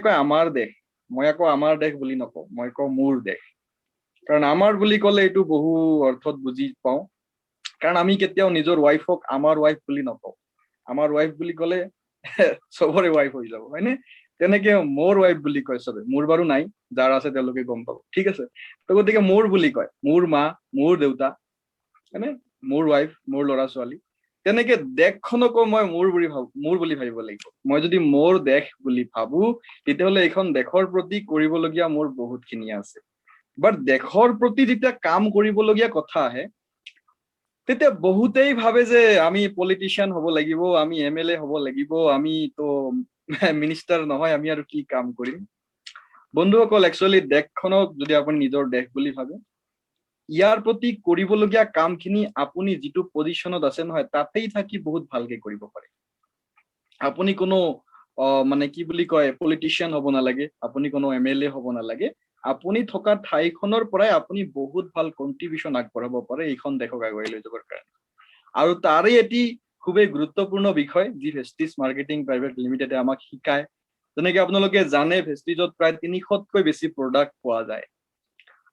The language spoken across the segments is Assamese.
কয় আমাৰ দেশ, মই আকৌ আমাৰ দেশ বুলি নকওঁ, মই কওঁ মোৰ দেশ। কাৰণ আমাৰ বুলি ক'লে এইটো বহু অৰ্থত বুজি পাওঁ। কাৰণ আমি কেতিয়াও নিজৰ ৱাইফক আমাৰ ৱাইফ বুলি নকওঁ। আমাৰ ৱাইফ বুলি ক'লে চবৰে ৱাইফ হৈ যাব, হয়নে? তেনেকে মোৰ ৱাইফ বুলি কয় চবে। মোৰ বাৰু নাই, যাৰ আছে তেওঁলোকে গম পাব, ঠিক আছে? তো গতিকে মোৰ বুলি কয়, মোৰ মা, মোৰ দেউতা, হয়নে? মোৰ ৱাইফ, মোৰ ল'ৰা ছোৱালী। তেনেকে দেশখনকো মই মোৰ বুলি ভাবিব লাগিব। মই যদি মোৰ দেশ বুলি ভাবো, তেতিয়াহ'লে এইখন দেশৰ প্ৰতি কৰিবলগীয়া মোৰ বহুতখিনি আছে। বাট দেশৰ প্ৰতি যেতিয়া কাম কৰিবলগীয়া কথা আহে, তেতিয়া বহুতেই ভাবে যে আমি পলিটিচিয়ান হ'ব লাগিব, আমি MLA হ'ব লাগিব, আমি তো মিনিষ্টাৰ নহয়, আমি আৰু কি কাম কৰিম। বন্ধুসকল, একচুৱেলি দেশখনক যদি আপুনি নিজৰ দেশ বুলি ভাবে, ইয়াৰ প্ৰতি কৰিবলগীয়া কামখিনি আপুনি যিটো পজিশ্যনত আছে নহয়, তাতেই থাকি বহুত ভালকে কৰিব পাৰে। আপুনি কোনো মানে কি বুলি কয়, পলিটিচিয়ান হ'ব নালাগে, আপুনি কোনো MLA হ'ব নালাগে। আপুনি থকা ঠাইখনৰ পৰাই আপুনি বহুত ভাল কন্ট্ৰিবিউশ্যন আগবঢ়াব পাৰে এইখন দেশক আগুৱাই লৈ যাবৰ কাৰণে। আৰু তাৰে এটি খুবেই গুৰুত্বপূৰ্ণ বিষয় যি ভেষ্টিজ মাৰ্কেটিং প্ৰাইভেট লিমিটেডে আমাক শিকায়। যেনেকে আপোনালোকে জানে, ভেষ্টিজত প্ৰায় 300তকৈ বেছি প্ৰডাক্ট পোৱা যায়।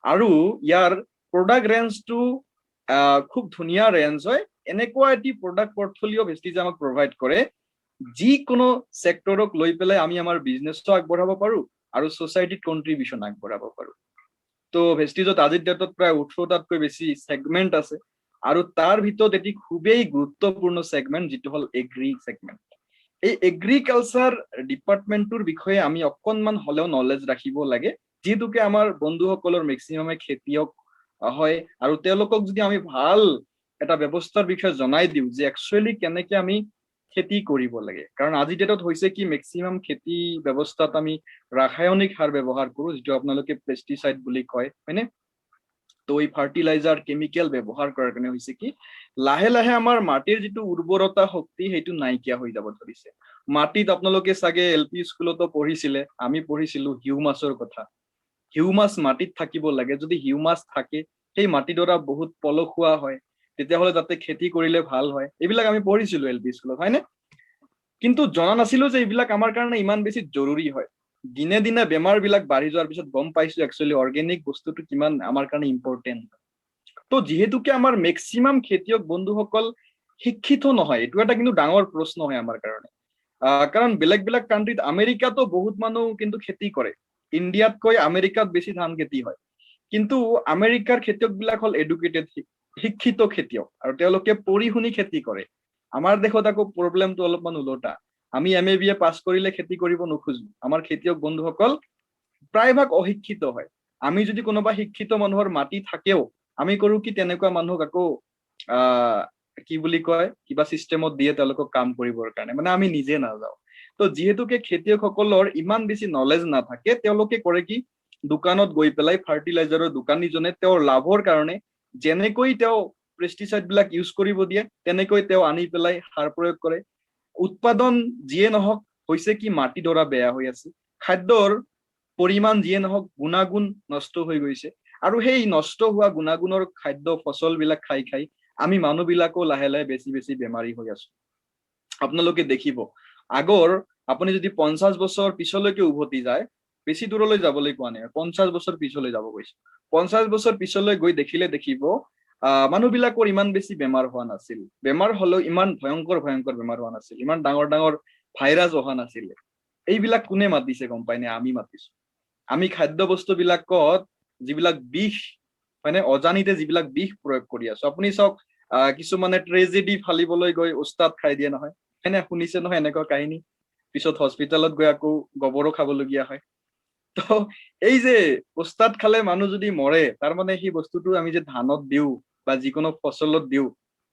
আৰু ইয়াৰ প্ৰডাক্ট ৰেঞ্জটো খুব ধুনীয়া ৰেঞ্জ হয়। এনেকুৱা এটি প্ৰডাক্ট পৰ্টফলিঅ' ভেষ্টিজে আমাক প্ৰভাইড কৰে, যিকোনো চেক্টৰক লৈ পেলাই আমি আমাৰ বিজনেছটো আগবঢ়াব পাৰো আৰু ছ'চাইটিত কন্ট্ৰিবিউশ্যন আগবঢ়াব পাৰো। তো ভেষ্টিজত আজিৰ ডেটত প্ৰায় 18টাতকৈ বেছি ছেগমেণ্ট আছে। আৰু তাৰ ভিতৰত এটি খুবেই গুৰুত্বপূৰ্ণ ছেগমেণ্ট, যিটো হ'ল এগ্ৰি ছেগমেণ্ট। এই এগ্ৰিকালচাৰ ডিপাৰ্টমেণ্টটোৰ বিষয়ে আমি অকণমান হ'লেও নলেজ ৰাখিব লাগে, যিহেতুকে আমাৰ বন্ধুসকলৰ মেক্সিমামে খেতিয়ক হয়। আৰু তেওঁলোকক যদি আমি ভাল এটা ব্যৱস্থাৰ বিষয়ে জনাই দিওঁ যে একচুৱেলি কেনেকে আমি খেতি কৰিব লাগে। কাৰণ আজিৰ ডেটত হৈছে কি, মেক্সিমাম খেতি ব্যৱস্থাত আমি ৰাসায়নিক সাৰ ব্যৱহাৰ কৰো, যিটো আপোনালোকে পেষ্টিচাইড বুলি কয়, হয়নে? তো এই ফাৰ্টিলাইজাৰ, কেমিকেল ব্যৱহাৰ কৰাৰ কাৰণে হৈছে কি, লাহে লাহে আমাৰ মাটিৰ যিটো উৰ্বৰতা শক্তি সেইটো নাইকিয়া হৈ যাব ধৰিছে। মাটিত আপোনালোকে চাগে LP স্কুলতো পঢ়িছিলে, আমি পঢ়িছিলো হিউমাছৰ কথা। হিউমাছ মাটিত থাকিব লাগে। যদি হিউমাছ থাকে, সেই মাটিডৰা বহুত পলসুৱা হয়, তেতিয়াহ'লে তাতে খেতি কৰিলে ভাল হয়। এইবিলাক আমি পঢ়িছিলো LP স্কুলত, হয়নে? কিন্তু জনা নাছিলো যে এইবিলাক আমাৰ কাৰণে ইমান বেছি জৰুৰী হয়। দিনে দিনে বেমাৰবিলাক বাঢ়ি যোৱাৰ পিছত গম পাইছো একচুৱেলি অৰ্গেনিক বস্তুটো কিমান আমাৰ কাৰণে ইম্পৰ্টেণ্ট। তো যিহেতুকে আমাৰ মেক্সিমাম খেতিয়ক বন্ধুসকল শিক্ষিত নহয়, এইটো এটা কিন্তু ডাঙৰ প্ৰশ্ন হয় আমাৰ কাৰণে। কাৰণ বেলেগ বেলেগ কাণ্ট্ৰিত, আমেৰিকাতো বহুত মানুহ কিন্তু খেতি কৰে। ইণ্ডিয়াতকৈ আমেৰিকাত বেছি ধান খেতি হয়। কিন্তু আমেৰিকাৰ খেতিয়কবিলাক হ'ল এডুকেটেড, শিক্ষিত খেতিয়ক, আৰু তেওঁলোকে পঢ়ি শুনি খেতি কৰে। আমাৰ দেশত আকৌ প্ৰব্লেমটো অলপমান ওলোটা। আমি MA BA পাছ কৰিলে খেতি কৰিব নোখোজো। আমাৰ খেতিয়ক বন্ধুসকল প্ৰায়ভাগ অশিক্ষিত হয়। আমি যদি কোনোবা শিক্ষিত মানুহৰ মাটি থাকেও, আমি কৰো কি, তেনেকুৱা মানুহক আকৌ কি বুলি কয়, কিবা চিষ্টেমত দিয়ে তেওঁলোকক কাম কৰিবৰ কাৰণে, মানে আমি নিজে নাযাওঁ। তো যিহেতুকে খেতিয়কসকলৰ ইমান বেছি নলেজ নাথাকে, তেওঁলোকে কৰে কি, দোকানত গৈ পেলাই ফাৰ্টিলাইজাৰৰ দোকানীজনে তেওঁৰ লাভৰ কাৰণে যেনেকৈ তেওঁ পেষ্টিচাইড বিলাক ইউজ কৰিব দিয়ে, তেনেকৈ তেওঁ আনি পেলাই সাৰ প্ৰয়োগ কৰে। উৎপাদন যিয়ে নহওক, হৈছে কি, মাটিডৰা বেয়া হৈ আছে, খাদ্যৰ পৰিমাণ যিয়ে নহওক, গুণাগুণ নষ্ট হৈ গৈছে। আৰু সেই নষ্ট হোৱা গুণাগুণৰ খাদ্য ফচলবিলাক খাই খাই আমি মানুহবিলাকো লাহে লাহে বেছি বেছি বেমাৰী হৈ আছো। আপোনালোকে দেখিব, আগৰ আপুনি যদি 50 বছৰ পিছলৈকে উভতি যায়, বেছি দূৰলৈ যাবলৈ কোৱা নাই, 50 বছৰ পিছলৈ যাব গৈছে, 50 বছৰ পিছলৈ গৈ দেখিব মানুহবিলাকৰ ইমান বেছি বেমাৰ হোৱা নাছিল। বেমাৰ হলেও ইমান ভয়ংকৰ ভয়ংকৰ বেমাৰ হোৱা নাছিল, ইমান ডাঙৰ ডাঙৰ ভাইৰাছ অহা নাছিলে। এইবিলাক কোনে মাতিছে গম পাই নে? আমি মাতিছো। আমি খাদ্য বস্তুবিলাকত যিবিলাক বিষ, মানে অজানিতে যিবিলাক বিষ প্ৰয়োগ কৰি আছো। আপুনি চাওক, কিছুমানে ট্ৰেজেডি ফালিবলৈ গৈ উস্তাদ খাই দিয়ে নহয়, এনে শুনিছে নহয় এনেকুৱা কাহিনী। পিছত হস্পিটেলত গৈ আকৌ গোবৰো খাবলগীয়া হয়। তো এই যে উস্তাদ খালে মানুহ যদি মৰে, তাৰ মানে সেই বস্তুটো আমি যে ধানত দিওঁ বা যিকোনো ফচলত দিওঁ,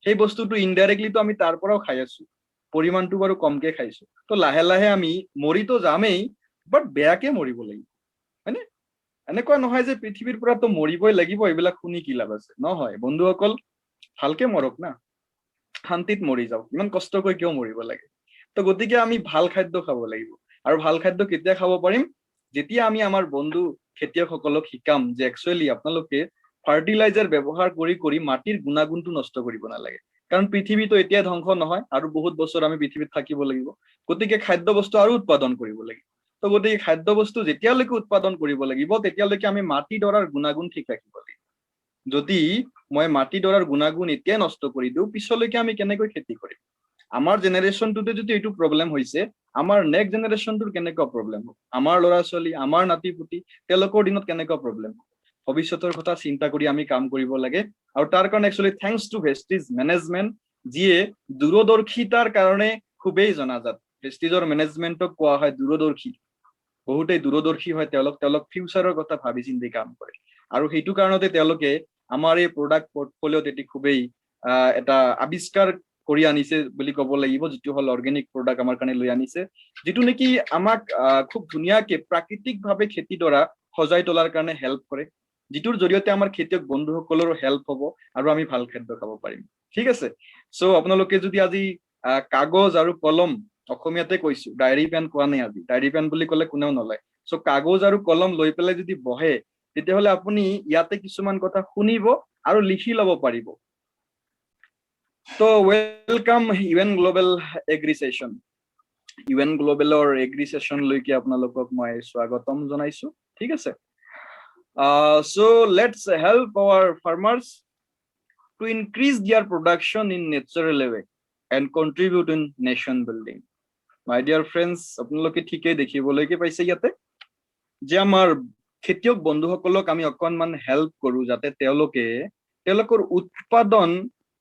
সেই বস্তুটো ইনডাইৰেক্টলিটো আমি তাৰ পৰাও খাই আছো, পৰিমাণটো বাৰু কমকে খাইছো। তো লাহে লাহে আমি মৰিতো যামেই, বাট বেয়াকে মৰিব লাগিব, হয়নে? এনেকুৱা নহয় যে পৃথিৱীৰ পৰাতো মৰিবই লাগিব, এইবিলাক শুনি কি লাভ আছে? নহয় বন্ধুসকল, ভালকে মৰক না, শান্তিত মৰি যাওক, ইমান কষ্টকৈ কিয় মৰিব লাগে? তো গতিকে আমি ভাল খাদ্য খাব লাগিব। আৰু ভাল খাদ্য কেতিয়া খাব পাৰিম? যেতিয়া আমি আমাৰ বন্ধু খেতিয়কসকলক শিকাম যে একচুৱেলি আপোনালোকে ফাৰ্টিলাইজাৰ ব্যৱহাৰ কৰি কৰি মাটিৰ গুণাগুণটো নষ্ট কৰিব নালাগে। কাৰণ পৃথিৱীটো এতিয়া ধ্বংস নহয়, আৰু বহুত বছৰ আমি পৃথিৱীত থাকিব লাগিব। গতিকে খাদ্য বস্তু আৰু উৎপাদন কৰিব লাগিব। তো গতিকে খাদ্য বস্তু যেতিয়ালৈকে উৎপাদন কৰিব লাগিব তেতিয়ালৈকে আমি মাটিডৰাৰ গুণাগুণ ঠিক ৰাখিব লাগিব। যদি মই মাটিডৰাৰ গুণাগুণ এতিয়া নষ্ট কৰি দিওঁ পিছলৈকে আমি কেনেকৈ খেতি কৰিম? আমাৰ জেনেৰেশ্যনটোতে যদি এইটো প্ৰব্লেম হৈছে আমাৰ নেক্সট জেনেৰেশ্যনটোৰ কেনেকুৱা প্ৰব্লেম হ'ব? আমাৰ ল'ৰা ছোৱালী আমাৰ নাতি পুতি তেওঁলোকৰ দিনত কেনেকুৱা প্ৰব্লেম হ'ব? ভৱিষ্যতৰ কথা চিন্তা কৰি আমি কাম কৰিব লাগে। আৰু তাৰ কাৰণে actually thanks two Vestige management, যিয়ে দূৰদৰ্শিতাৰ কাৰণে খুবেই জনাজাত। ভেষ্টিজৰ মেনেজমেণ্টক কোৱা হয় দূৰদৰ্শী। বহুতেই দূৰদৰ্শী হয়, তেওঁলোক ফিউচাৰৰ কথা ভাবি চিন্তি কাম কৰে। আৰু সেইটো কাৰণতে তেওঁলোকে আমাৰ এই প্ৰডাক্ট পৰ্টফলিঅ'ত এটি খুবেই এটা আৱিষ্কাৰ কৰি আনিছে বুলি ক'ব লাগিব, যিটো হ'ল অৰ্গেনিক প্ৰডাক্ট আমাৰ কাৰণে লৈ আনিছে, যিটো নেকি আমাক খুব ধুনীয়াকে প্ৰাকৃতিকভাৱে খেতিডৰা সজাই তোলাৰ কাৰণে হেল্প কৰে, যিটোৰ জৰিয়তে আমাৰ খেতিয়ক বন্ধুসকলৰো হেল্প হ'ব আৰু আমি ভাল খাদ্য খাব পাৰিম। ঠিক আছে, চ' আপোনালোকে যদি আজি কাগজ আৰু কলম, অসমীয়াতে কৈছো, ডায়েৰী পেন কোৱা নাই আজি, ডায়েৰী পেন বুলি ক'লে কোনেও নলয়, চ' কাগজ আৰু কলম লৈ পেলাই যদি বহে তেতিয়াহ'লে আপুনি ইয়াতে কিছুমান কথা শুনিব আৰু লিখি ল'ব পাৰিব। তো welcome UN global agri session. UN গ্ল'বেলৰ এগ্ৰি ছেশ্যনলৈকে আপোনালোকক মই স্বাগতম জনাইছো। ঠিক আছে, so let's help our farmers to increase their production in natural way and contribute in nation building. My dear friends, আপোনালোকে ঠিকেই দেখিবলৈকে পাইছে ইয়াতে যে আমাৰ খেতিয়ক বন্ধুসকলক আমি অকণমান হেল্প কৰো যাতে তেওঁলোকৰ উৎপাদন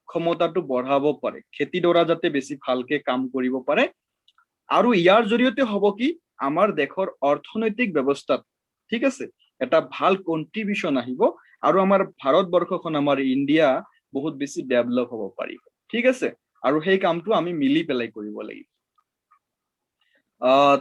ক্ষমতাটো বঢ়াব পাৰে, খেতিডৰা যাতে বেছি ভালকে কাম কৰিব পাৰে। আৰু ইয়াৰ জৰিয়তে হ'ব কি আমাৰ দেশৰ অৰ্থনৈতিক ব্যৱস্থাত, ঠিক আছে, এটা ভাল কন্ট্ৰিবিউশন আহিব আৰু আমাৰ ভাৰতবৰ্ষখন, আমাৰ ইণ্ডিয়া বহুত বেছি ডেভেলপ হ'ব পাৰিব। ঠিক আছে, আৰু সেই কামটো আমি মিলি পেলাই কৰিব লাগিব।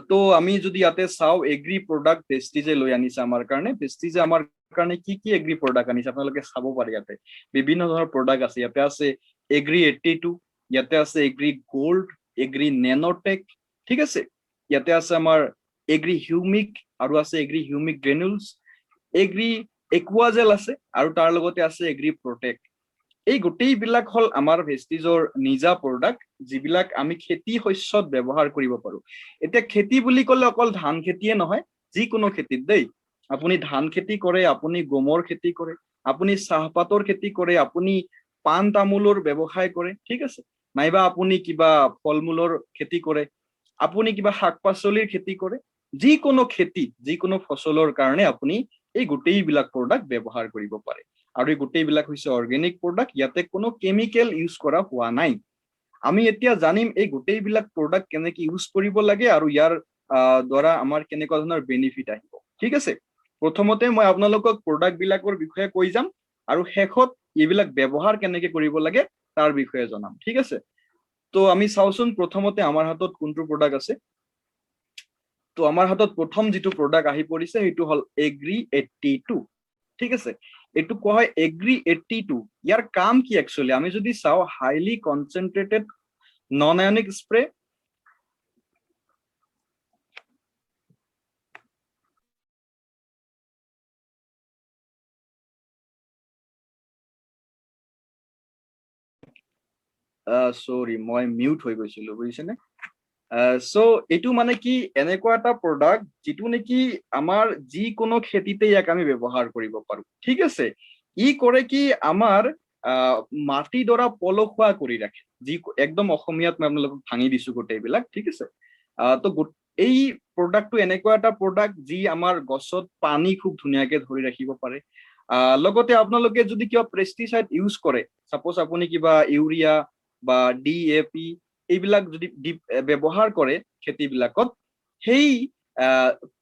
তো আমি যদি ইয়াতে চাওঁ এগ্ৰি প্ৰডাক্ট ভেষ্টিজে লৈ আনিছে আমাৰ কাৰণে। ভেষ্টিজে আমাৰ কাৰণে কি কি এগ্ৰি প্ৰডাক্ট আনিছে আপোনালোকে চাব পাৰে। ইয়াতে বিভিন্ন ধৰণৰ প্ৰডাক্ট আছে। ইয়াতে আছে এগ্ৰি 82, ইয়াতে আছে এগ্ৰি গোল্ড, এগ্ৰি নেনোটেক, ঠিক আছে, ইয়াতে আছে আমাৰ এগ্ৰি হিউমিক আৰু আছে এগ্ৰি হিউমিক গ্ৰেনুলছ, এগ্ৰি একুৱাজেল আছে আৰু তাৰ লগতে আছে এগ্ৰি প্ৰটেক্ট। এই গোটেইবিলাক হ'ল আমাৰ ভেষ্টিজৰ নিজা প্ৰডাক্ট, যিবিলাক আমি খেতি শস্যত ব্যৱহাৰ কৰিব পাৰো। এতিয়া খেতি বুলি ক'লে অকল ধান খেতিয়ে নহয়, যিকোনো খেতিত দেই, আপুনি ধান খেতি কৰে, আপুনি গমৰ খেতি কৰে, আপুনি চাহপাতৰ খেতি কৰে, আপুনি পাণ তামোলৰ ব্যৱসায় কৰে, ঠিক আছে, নাইবা আপুনি কিবা ফল মূলৰ খেতি কৰে, আপুনি কিবা শাক পাচলিৰ খেতি কৰে, যিকোনো খেতি, যিকোনো ফচলৰ কাৰণে আপুনি এই গোটেইবিলাক প্ৰডাক্ট ব্যৱহাৰ কৰিব পাৰে। আৰু এই গোটেইবিলাক হৈছে অৰ্গেনিক প্ৰডাক্ট, ইয়াতে কোনো কেমিকেল ইউজ কৰা হোৱা নাই। আমি এতিয়া জানিম এই গোটেইবিলাক প্ৰডাক্ট কেনেকে ইউজ কৰিব লাগে আৰু ইয়াৰ দ্বাৰা আমাৰ কেনেকুৱা ধৰণৰ বেনিফিট আহিব। ঠিক আছে, প্ৰথমতে মই আপোনালোকক প্ৰডাক্ট বিলাকৰ বিষয়ে কৈ যাম আৰু শেষত এইবিলাক ব্যৱহাৰ কেনেকে কৰিব লাগে তাৰ বিষয়ে জনাম। ঠিক আছে, তো আমি চাওচোন প্ৰথমতে আমাৰ হাতত কোনটো প্ৰডাক্ট আছে। তো আমাৰ হাতত প্ৰথম যিটো প্ৰডাক্ট আহি পৰিছে সেইটো হ'ল এগ্ৰি 82। ঠিক আছে, এইটো কোৱা হয় এগ্ৰি 82। ইয়াৰ কাম কি একচুৱেলি আমি যদি চাওঁ, highly concentrated non ionic spray, সৰি মই মিউট হৈ গৈছিলো, বুজিছেনে? চ' এইটো মানে কি এনেকুৱা এটা প্ৰডাক্ট যিটো নেকি আমাৰ যিকোনো খেতিতে ইয়াক আমি ব্যৱহাৰ কৰিব পাৰো। ঠিক আছে, ই কৰে কি আমাৰ মাটিডৰা পলসুৱা কৰি ৰাখে, যি একদম অসমীয়াত মই আপোনালোকক ভাঙি দিছো গোটেইবিলাক। ঠিক আছে, তো এই প্ৰডাক্টটো এনেকুৱা এটা প্ৰডাক্ট যি আমাৰ গছত পানী খুব ধুনীয়াকে ধৰি ৰাখিব পাৰে। লগতে আপোনালোকে যদি কিবা পেষ্টিচাইড ইউজ কৰে, চাপ'জ আপুনি কিবা ইউৰিয়া বা DAP এইবিলাক যদি ব্যৱহাৰ কৰে খেতিবিলাকত, সেই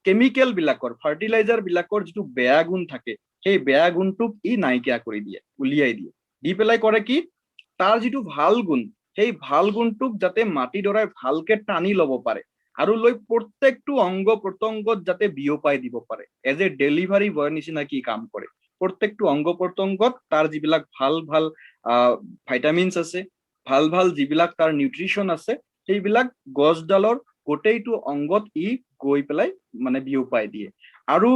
কেমিকেল বিলাকৰ, ফাৰ্টিলাইজাৰ বিলাকৰ যিটো বেয়া গুণ থাকে, সেই বেয়া গুণটোক ই নাইকিয়া কৰি দিয়ে, উলিয়াই দিয়ে। দি পেলাই কৰে কি তাৰ যিটো ভাল গুণ, সেই ভাল গুণটোক যাতে মাটিডৰাই ভালকে টানি ল'ব পাৰে আৰু লৈ প্ৰত্যেকটো অংগ প্ৰত্যংগত যাতে বিয়পাই দিব পাৰে। এজ এ ডেলিভাৰী বয়ৰ নিচিনা কি কাম কৰে, প্ৰত্যেকটো অংগ প্ৰত্যংগত তাৰ যিবিলাক ভাল ভাল ভাইটামিনছ আছে, ভাল ভাল যিবিলাক তাৰ নিউট্ৰিশ্যন আছে, সেইবিলাক গছডালৰ গোটেইটো অংগত ই গৈ পেলাই মানে বিয়পাই দিয়ে। আৰু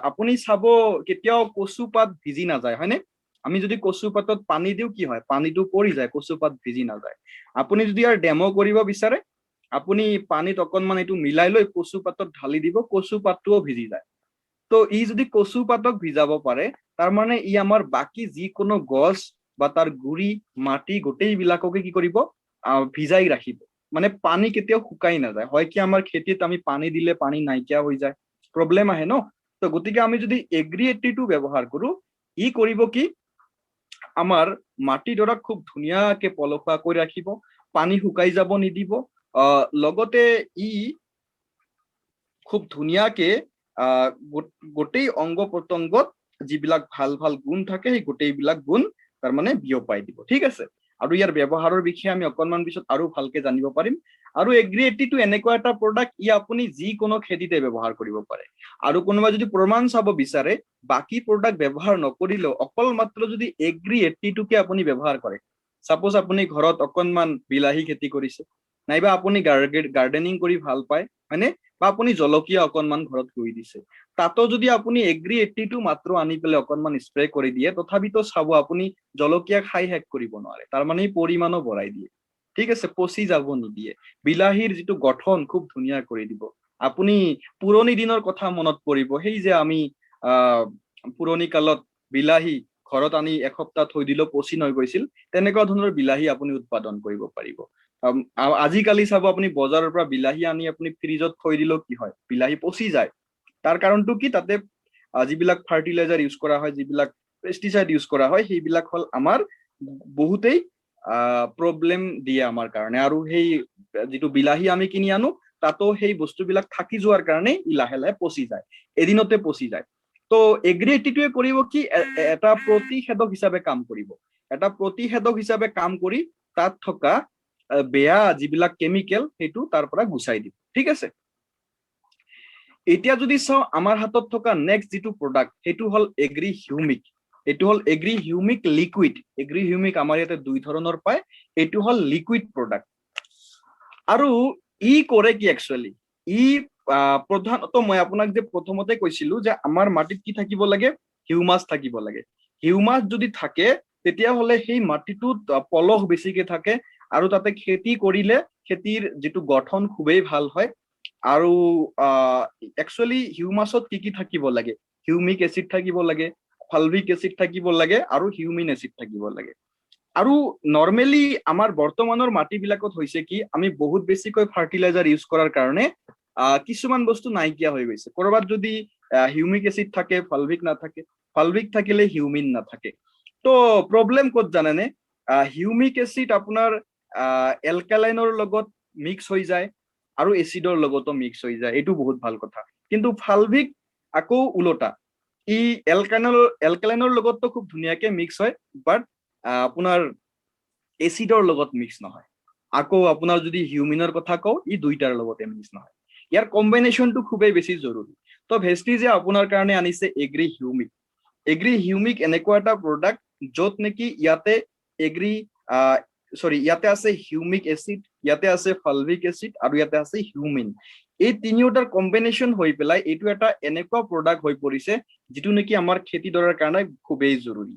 আপুনি চাব কেতিয়াও কচুপাত ভিজি নাযায়, হয়নে? আমি যদি কচুপাতত পানী দিওঁ কি হয়, পানীটো পৰি যায়, কচুপাত ভিজি নাযায়। আপুনি যদি ইয়াৰ ডেমো কৰিব বিচাৰে, আপুনি পানীত অকণমান এইটো মিলাই লৈ কচু পাতত ঢালি দিব, কচু পাতটোও ভিজি যায়। তো ই যদি কচু পাতক ভিজাব পাৰে, তাৰ মানে ই আমাৰ বাকী যিকোনো গছ বা তাৰ গুৰি মাটি গোটেইবিলাককে কি কৰিব, ভিজাই ৰাখিব। মানে পানী কেতিয়াও শুকাই নাযায়। হয় কি আমাৰ খেতিত আমি পানী দিলে পানী নাইকিয়া হৈ যায়, প্ৰব্লেম আহে ন। তো গতিকে আমি যদি এগ্ৰি 82 ব্যৱহাৰ কৰো, ই কৰিব কি, আমাৰ মাটিডৰাক খুব ধুনীয়াকে পলসুৱা কৰি ৰাখিব, পানী শুকাই যাব নিদিব। লগতে ই খুব ধুনীয়াকে গোটেই অংগ প্ৰত্যংগত যিবিলাক ভাল ভাল গুণ থাকে সেই গোটেইবিলাক গুণ তাৰমানে বিয়পাই দিব। ঠিক আছে, আৰু ইয়াৰ ব্যৱহাৰৰ বিষয়ে আমি অকণমান পিছত আৰু ভালকে জানিব পাৰিম। আৰু এগ্ৰি 82 এনেকুৱা এটা প্ৰডাক্ট, ই আপুনি যিকোনো খেতিতে ব্যৱহাৰ কৰিব পাৰে। আৰু কোনোবা যদি প্ৰমাণ চাব বিচাৰে বাকী প্ৰডাক্ট ব্যৱহাৰ নকৰিলেও অকল মাত্ৰ যদি এগ্ৰি 82কে আপুনি ব্যৱহাৰ কৰে, সাপোজ আপুনি ঘৰত অকণমান বিলাহী খেতি কৰিছে, নাইবা আপুনি গাৰ্ডেনিং কৰি ভাল পায়, হয়নে, বা আপুনি জলকীয়া অকণমান ঘৰত ৰুই দিছে, তাতো যদি আপুনি এগ্ৰি 82 মাত্ৰ আনি পেলাই অকণমান স্প্ৰে কৰি দিয়ে, তথাপিতো চাব আপুনি জলকীয়া খাই শেষ কৰিব নোৱাৰে, তাৰমানে পৰিমাণো বঢ়াই দিয়ে। ঠিক আছে, পচি যাব নিদিয়ে, বিলাহীৰ যিটো গঠন খুব ধুনীয়া কৰি দিব। আপুনি পুৰণি দিনৰ কথা মনত পৰিব, সেই যে আমি পুৰণি কালত বিলাহী ঘৰত আনি এসপ্তাহ থৈ দিলেও পচি হৈ গৈছিল, তেনেকুৱা ধৰণৰ বিলাহী আপুনি উৎপাদন কৰিব পাৰিব। আজিকালি চাব আপুনি বজাৰৰ পৰা বিলাহী আনি আপুনি ফ্ৰিজত থৈ দিলেও কি হয়, বিলাহী পচি যায়। তাৰ কাৰণটো কি, তাতে যিবিলাক ফাৰ্টিলাইজাৰ ইউজ কৰা হয়, যিবিলাক পেষ্টিচাইড ইউজ কৰা হয়, সেইবিলাক হ'ল আমাৰ বহুতেই প্ৰব্লেম দিয়ে আমাৰ কাৰণে। আৰু সেই যিটো বিলাহী আমি কিনি আনো, তাতো সেই বস্তুবিলাক থাকি যোৱাৰ কাৰণে ই লাহে লাহে পচি যায়, এদিনতে পচি যায়। তো এগ্ৰি 82ৱে কৰিব কি, এটা প্ৰতিষেধক হিচাপে কাম কৰিব। এটা প্ৰতিষেধক হিচাপে কাম কৰি তাত থকা বেয়া যিবিলাক কেমিকেল সেইটো তাৰ পৰা গুচাই দিব। ঠিক আছে, এতিয়া যদি চাওঁ আমাৰ হাতত থকা নেক্সট যিটো প্ৰডাক্ট, সেইটো হ'ল এগ্ৰি হিউমিক। এইটো হ'ল agri humic liquid. Agri humic আমাৰ ইয়াতে দুই ধৰণৰ পায়, এইটো হ'ল লিকুইড প্ৰডাক্ট। আৰু ই কৰে কি একচুৱেলি, ই প্ৰধানত মই আপোনাক যে প্ৰথমতে কৈছিলো যে আমাৰ মাটিত কি থাকিব লাগে, হিউমাছ থাকিব লাগে। হিউমাছ যদি থাকে তেতিয়াহ'লে সেই মাটিটোত পলস বেছিকে থাকে, আৰু তাতে খেতি কৰিলে খেতিৰ যিটো গঠন খুবেই ভাল হয়। আৰু একচুৱেলি হিউমাছত কি কি থাকিব লাগে, হিউমিক এচিড থাকিব লাগে, ফালভিক এচিড থাকিব লাগে, আৰু হিউমিন এচিড থাকিব লাগে। আৰু নৰ্মেলি আমাৰ বৰ্তমানৰ মাটিবিলাকত হৈছে কি, আমি বহুত বেছিকৈ ফাৰ্টিলাইজাৰ ইউজ কৰাৰ কাৰণে কিছুমান বস্তু নাইকিয়া হৈ গৈছে। কৰবাত যদি হিউমিক এচিড থাকে, ফালভিক নাথাকে, ফালভিক থাকিলে হিউমিন নাথাকে। তো প্ৰব্লেম ক'ত জানেনে, হিউমিক এচিড আপোনাৰ এলকালাইনৰ লগত মিক্স হৈ যায় আৰু এচিডৰ লগতো মিক্স হৈ যায়, এইটো বহুত ভাল কথা। কিন্তু ফালভিক আকৌ উলটা, ই এলকালাইনৰ লগতো খুব ধুনীয়াকে মিক্স হয়, বাট আপোনাৰ এচিডৰ লগত মিক্স নহয়। আকৌ আপোনাৰ যদি হিউমিনৰ কথা কওঁ, ই দুইটাৰ লগতে মিক্স নহয়। ইয়াৰ কম্বিনেশ্যনটো খুবেই বেছি জৰুৰী। তো ভেষ্টিজে আপোনাৰ কাৰণে আনিছে এগ্ৰি হিউমিক। এগ্ৰি হিউমিক এনেকুৱা এটা প্ৰডাক্ট য'ত নেকি ইয়াতে আছে হিউমিক এচিড, ইয়াতে আছে ফালভিক এচিড, আৰু ইয়াতে আছে হিউমিন। এই তিনিওটাৰ কম্বিনেশ্যন হৈ পেলাই এইটো এটা এনেকুৱা প্ৰডাক্ট হৈ পৰিছে যিটো নেকি আমাৰ খেতিডৰাৰ কাৰণে খুবেই জৰুৰী।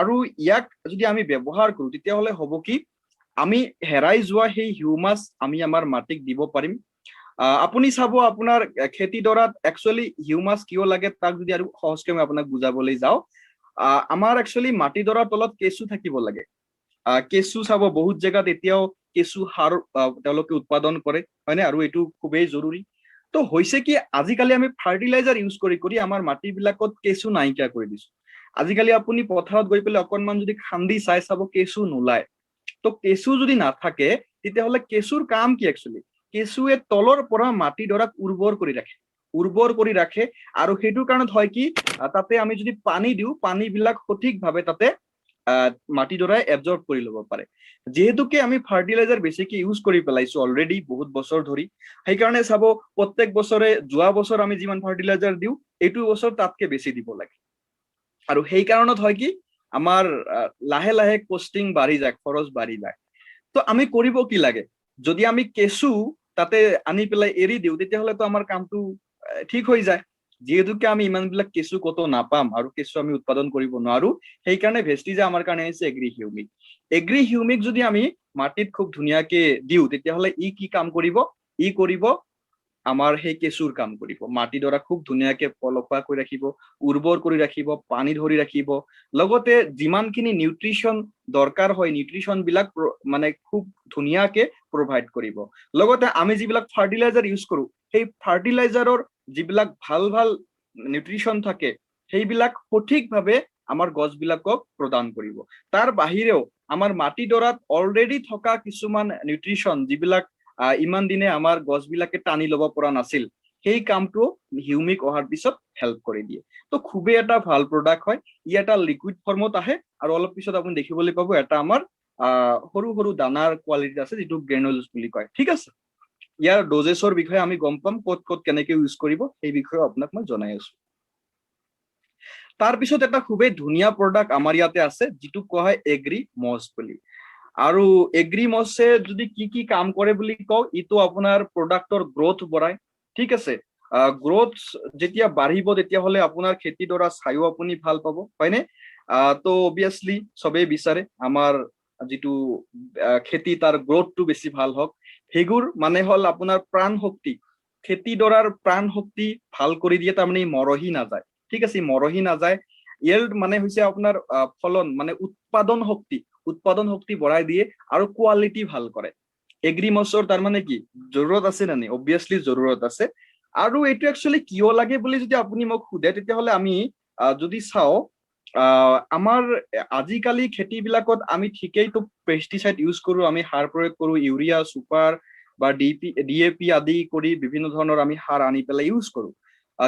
আৰু ইয়াক যদি আমি ব্যৱহাৰ কৰো তেতিয়াহ'লে হ'ব কি, আমি হেৰাই যোৱা সেই হিউমাছ আমি আমাৰ মাটিক দিব পাৰিম। আপুনি চাব আপোনাৰ খেতিডৰাত একচুৱেলি হিউমাছ কিয় লাগে, তাক যদি আৰু সহজকৈ মই আপোনাক বুজাবলৈ যাওঁ, আমাৰ একচুৱেলি মাটিডৰাৰ তলত কেঁচু থাকিব লাগে। কেঁচু চাব বহুত জেগাত এতিয়াও কেঁচু সাৰ তেওঁলোকে উৎপাদন কৰে, হয়নে, আৰু এইটো খুবেই জৰুৰী। তো হৈছে কি, আজিকালি আমি ফাৰ্টিলাইজাৰ ইউজ কৰি কৰি আমাৰ মাটিবিলাকত কেঁচু নাইকিয়া কৰি দিছো। আজিকালি আপুনি পথাৰত গৈ পেলাই অকণমান যদি খান্দি চাব কেঁচু নোলায়। তো কেঁচু যদি নাথাকে তেতিয়াহ'লে কেঁচুৰ কাম কি, একচুৱেলি কেঁচুৱে তলৰ পৰা মাটিডৰাক উৰ্বৰ কৰি ৰাখে। আৰু সেইটোৰ কাৰণত হয় কি, তাতে আমি যদি পানী দিওঁ, পানীবিলাক সঠিকভাৱে তাতে মাটিডৰাই এবজৰ্ব কৰি ল'ব পাৰে। যিহেতুকে আমি ফাৰ্টিলাইজাৰ বেছিকে ইউজ কৰি পেলাইছো অলৰেডি বহুত বছৰ ধৰি, সেইকাৰণে চাব প্ৰত্যেক বছৰে, যোৱা বছৰ আমি যিমান ফাৰ্টিলাইজাৰ দিওঁ এইটো বছৰ তাতকে বেছি দিব লাগে। আৰু সেই কাৰণত হয় কি, আমাৰ লাহে লাহে কষ্টিং বাঢ়ি যায়, খৰচ বাঢ়ি যায়। তো আমি কৰিব কি লাগে, যদি আমি কেঁচু তাতে আনি পেলাই এৰি দিওঁ তেতিয়াহ'লেতো আমাৰ কামটো ঠিক হৈ যায়। যিহেতুকে আমি ইমানবিলাক কেঁচু ক'তো নাপাম আৰু কেঁচু আমি উৎপাদন কৰিব নোৱাৰো, সেইকাৰণে ভেষ্টিজে আমাৰ কাৰণে আহিছে এগ্ৰি হিউমিক। এগ্ৰি হিউমিক যদি আমি মাটিত খুব ধুনীয়াকে দিওঁ তেতিয়াহ'লে ই কি কাম কৰিব, ই কৰিব আমাৰ সেই কেঁচুৰ কাম কৰিব, মাটিডৰা খুব ধুনীয়াকে পলসুৱা কৰি ৰাখিব, উৰ্বৰ কৰি ৰাখিব, পানী ধৰি ৰাখিব, লগতে যিমানখিনি নিউট্ৰিশ্যন দৰকাৰ হয় নিউট্ৰিশ্যন বিলাক মানে খুব ধুনীয়াকে প্ৰভাইড কৰিব। লগতে আমি যিবিলাক ফাৰ্টিলাইজাৰ ইউজ কৰো সেই ফাৰ্টিলাইজাৰৰ যিবিলাক ভাল ভাল নিউট্ৰিশ্যন থাকে সেইবিলাক সঠিকভাৱে আমাৰ গছবিলাকক প্ৰদান কৰিব। তাৰ বাহিৰেও আমাৰ মাটিডৰাত অলৰেডি থকা কিছুমান নিউট্ৰিশ্যন যিবিলাক ইমান দিনে আমাৰ গছবিলাকে টানি ল'ব পৰা নাছিল সেই কামটো হিউমিক অহাৰ পিছত হেল্প কৰি দিয়ে। তো খুবেই এটা ভাল প্ৰডাক্ট হয়, ই এটা লিকুইড ফৰ্মত আহে আৰু অলপ পিছত আপুনি দেখিবলৈ পাব এটা আমাৰ সৰু সৰু দানাৰ কোৱালিটি আছে যিটো গ্ৰেনুলছ বুলি কয়। ঠিক আছে, ইয়াৰ ড'জেছৰ বিষয়ে আমি গম পাম, ক'ত ক'ত কেনেকে ইউজ কৰিব সেই বিষয়ে আপোনাক মই জনাই আছো। তাৰপিছত এটা খুবেই ধুনীয়া প্ৰডাক্ট আমাৰ ইয়াতে আছে যিটো কোৱা হয় এগ্ৰি মছ বুলি। আৰু এগ্ৰি মছে যদি কি কি কাম কৰে বুলি কওঁ, ইটো আপোনাৰ প্ৰডাক্টৰ গ্ৰোথ বঢ়ায়। ঠিক আছে, গ্ৰোথ যেতিয়া বাঢ়িব তেতিয়াহ'লে আপোনাৰ খেতিডৰা চাইও আপুনি ভাল পাব, হয়নে? তো অবভিয়াছলি চবেই বিচাৰে আমাৰ যিটো খেতি তাৰ গ্ৰোথটো বেছি ভাল হওক। ভেগুৰ মানে হ'ল আপোনাৰ প্ৰাণ শক্তি, খেতিডৰাৰ প্ৰাণ শক্তি ভাল কৰি দিয়ে, তাৰমানে মৰহি নাযায়। ঠিক আছে, মৰহি নাযায়। ইয়েল্ড মানে হৈছে আপোনাৰ ফলন মানে উৎপাদন শক্তি বঢ়াই দিয়ে আৰু কোৱালিটি ভাল কৰে। এগ্ৰি মছৰ তাৰমানে কি জৰুৰত আছে নে নাই? অবভিয়াছলি জৰুৰত আছে। আৰু এইটো একচুৱেলি কিয় লাগে বুলি যদি আপুনি মোক সোধে তেতিয়াহ'লে আমি যদি চাওঁ আমাৰ আজিকালি খেতিবিলাকত আমি ঠিকেইতো পেষ্টিচাইড ইউজ কৰো, আমি সাৰ প্ৰয়োগ কৰো, ইউৰিয়া, ছুপাৰ বা DAP আদি কৰি বিভিন্ন ধৰণৰ আমি সাৰ আনি পেলাই ইউজ কৰো,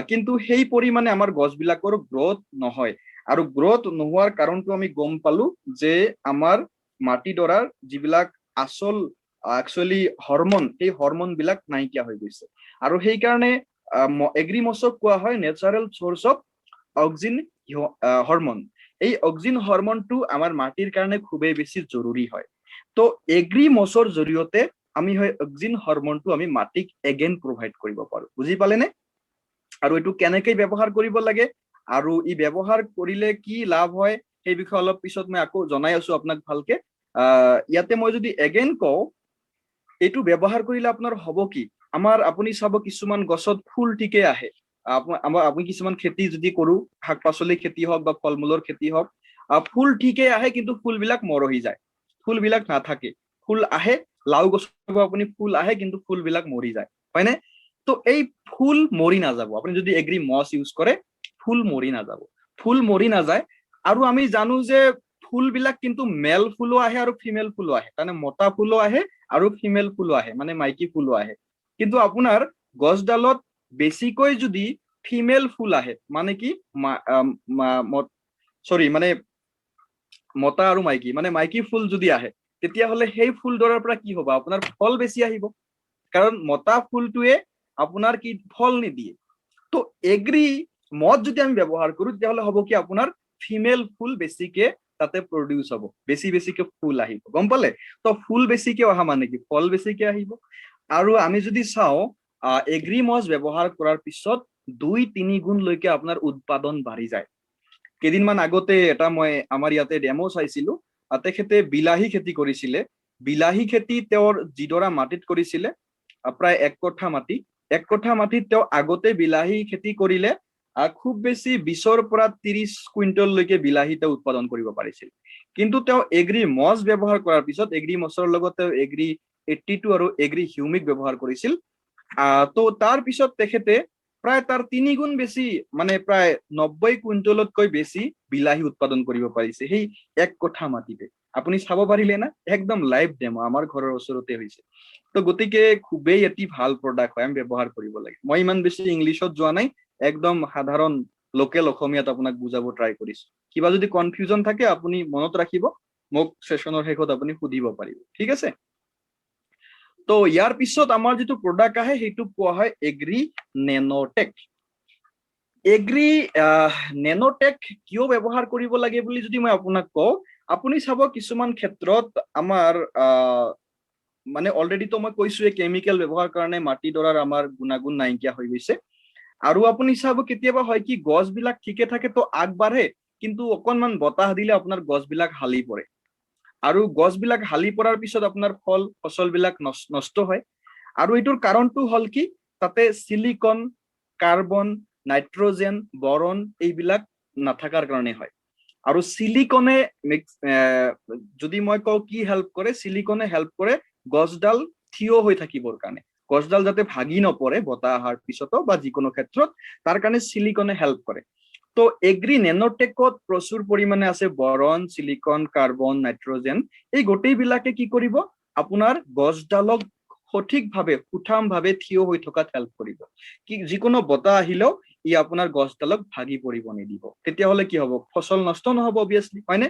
কিন্তু সেই পৰিমাণে আমাৰ গছবিলাকৰ গ্ৰোথ নহয়। আৰু গ্ৰোথ নোহোৱাৰ কাৰণটো আমি গম পালো যে আমাৰ মাটিডৰাৰ যিবিলাক আচল একচুৱেলি হৰমন, সেই হৰমন বিলাক নাইকিয়া হৈ গৈছে। আৰু সেইকাৰণে এগ্ৰি মছক কোৱা হয় natural source of auxin hormone. এই অক্সিন হৰমনটো আমাৰ মাটিৰ কাৰণে খুবেই বেছি জৰুৰী হয়। তো এগ্ৰি মছৰ জৰিয়তে আমি হয় অক্সিন হৰমনটো আমি মাটিক এগেইন প্ৰভাইড কৰিব পাৰো। বুজি পালেনে? আৰু এইটো কেনেকে ব্যৱহাৰ কৰিব লাগে আৰু ই ব্যৱহাৰ কৰিলে কি লাভ হয় সেই বিষয়ে অলপ পিছত মই আকৌ জনাই আছো আপোনাক ভালকে। ইয়াতে মই যদি এগেইন কওঁ, এইটো ব্যৱহাৰ কৰিলে আপোনাৰ হ'ব কি, আমাৰ আপুনি চাব কিছুমান গছত ফুল ঠিকে আহে, আমি কিছুমান খেতি যদি কৰো, শাক পাচলি খেতি হওক বা ফল মূলৰ খেতি হওক, ফুল ঠিকে আহে কিন্তু ফুলবিলাক মৰহি যায়, ফুলবিলাক নাথাকে। ফুল আহে, লাও গছত আপুনি ফুল আহে কিন্তু ফুলবিলাক মৰি যায়, হয়নে? তো এই ফুল মৰি নাযাব, আপুনি যদি এগ্ৰি মছ ইউজ কৰে ফুল মৰি নাযাব, ফুল মৰি নাযায়। আৰু আমি জানো যে ফুলবিলাক কিন্তু মেল ফুলো আহে আৰু ফিমেল ফুলো আহে, তাৰমানে মতা ফুলো আহে আৰু ফিমেল ফুলো আহে, মানে মাইকী ফুলো আহে। কিন্তু আপোনাৰ গছডালত বেছিকৈ যদি ফিমেল ফুল আহে, মানে কি মানে মতা আৰু মাইকী, মানে মাইকী ফুল যদি আহে তেতিয়াহ'লে সেই ফুলডৰাৰ পৰা কি হ'ব, আপোনাৰ ফল বেছি আহিব, কাৰণ মতা ফুলটোৱে আপোনাৰ কি ফল নিদিয়ে। তো এগ্ৰি মদ যদি আমি ব্যৱহাৰ কৰো তেতিয়াহ'লে হ'ব কি, আপোনাৰ ফিমেল ফুল বেছিকে তাতে প্ৰডিউচ হ'ব, বেছিকে ফুল আহিব, গম পালে? তো ফুল বেছিকে অহা মানে কি, ফল বেছিকে আহিব। আৰু আমি যদি চাওঁ এগ্ৰি মছ ব্যৱহাৰ কৰাৰ পিছত 2-3 গুণলৈকে আপোনাৰ উৎপাদন বাঢ়ি যায়। কেইদিনমান আগতে এটা মই আমাৰ ইয়াতে ডেমো চাইছিলো, তেখেতে বিলাহী খেতি কৰিছিলে। বিলাহী খেতি তেওঁৰ যিডৰা মাটিত কৰিছিলে, প্ৰায় 1 কঠা মাটিত তেওঁ আগতে বিলাহী খেতি কৰিলে খুব বেছি 20ৰ পৰা 30 কুইণ্টললৈকে বিলাহী তেওঁ উৎপাদন কৰিব পাৰিছিল। কিন্তু তেওঁ এগ্ৰি মছ ব্যৱহাৰ কৰাৰ পিছত, এগ্ৰি মছৰ লগত তেওঁ এগ্ৰি 82 আৰু এগ্ৰি হিউমিক ব্যৱহাৰ কৰিছিল, তো তাৰ পিছত তেখেতে প্ৰায় তাৰ 3 গুণ বেছি, মানে প্ৰায় 90 কুইণ্টলতকৈ বেছি বিলাহী উৎপাদন কৰিব পাৰিছে সেই 1 কঠা মাটিতে। আপুনি চাব পাৰিলে না, একদম লাইভ ডেমো আমাৰ ঘৰৰ ওচৰতে হৈছে। তো গতিকে খুবেই এটি ভাল প্ৰডাক্ট হয়, আমি ব্যৱহাৰ কৰিব লাগে। মই ইমান বেছি ইংলিছত যোৱা নাই, একদম সাধাৰণ লোকেল অসমীয়াত আপোনাক বুজাব ট্ৰাই কৰিছো। কিবা যদি কনফিউজন থাকে আপুনি মনত ৰাখিব, মোক সেশনৰ শেষত আপুনি সুধিব পাৰিব, ঠিক আছে? তো ইয়াৰ পিছত আমাৰ যিটো প্ৰডাক্ট আহে সেইটো কোৱা হয় এগ্ৰি নেনোটেক। এগ্ৰি নেনোটেক কিয় ব্যৱহাৰ কৰিব লাগে বুলি যদি মই আপোনাক কওঁ, আপুনি চাব কিছুমান ক্ষেত্ৰত আমাৰ মানে অলৰেডিতো মই কৈছোৱে কেমিকেল ব্যৱহাৰ কাৰণে মাটিডৰাৰ আমাৰ গুণাগুণ নাইকিয়া হৈ গৈছে। আৰু আপুনি চাব কেতিয়াবা হয় কি, গছবিলাক ঠিকে থাকে তো আগবাঢ়ে, কিন্তু অকনমান বতাহ দিলে আপোনাৰ গছবিলাক হালি পৰে। আৰু গছবিলাক হালি পৰাৰ পিছত আপোনাৰ ফল ফচলবিলাক নষ্ট হয়। আৰু এইটোৰ কাৰণটো হ'ল কি, তাতে সিলিকন, কাৰ্বন, নাইট্ৰজেন, বৰন এইবিলাক নাথাকাৰ কাৰণে হয়। আৰু সিলিকনে যদি মই কওঁ কি হেল্প কৰে, সিলিকনে হেল্প কৰে গছডাল থিয় হৈ থাকিবৰ কাৰণে, গছডাল যাতে ভাগি নপৰে বতাহ অহাৰ পিছতো বা যিকোনো ক্ষেত্ৰত, তাৰ কাৰণে সিলিকনে হেল্প কৰে। তো এগ্ৰি নেনোটেকত প্ৰচুৰ পৰিমাণে আছে বৰন, সিলিকন, কাৰ্বন, নাইট্ৰজেন। এই গোটেইবিলাকে কি কৰিব, আপোনাৰ গছডালক সঠিকভাৱে সুঠামভাৱে থিয় হৈ থকাত হেল্প কৰিব। কি যিকোনো বতাহ আহিলেও ই আপোনাৰ গছডালক ভাগি পৰিব নিদিব। তেতিয়াহ'লে কি হ'ব, ফচল নষ্ট নহ'ব অবভিয়াছলি, হয়নে?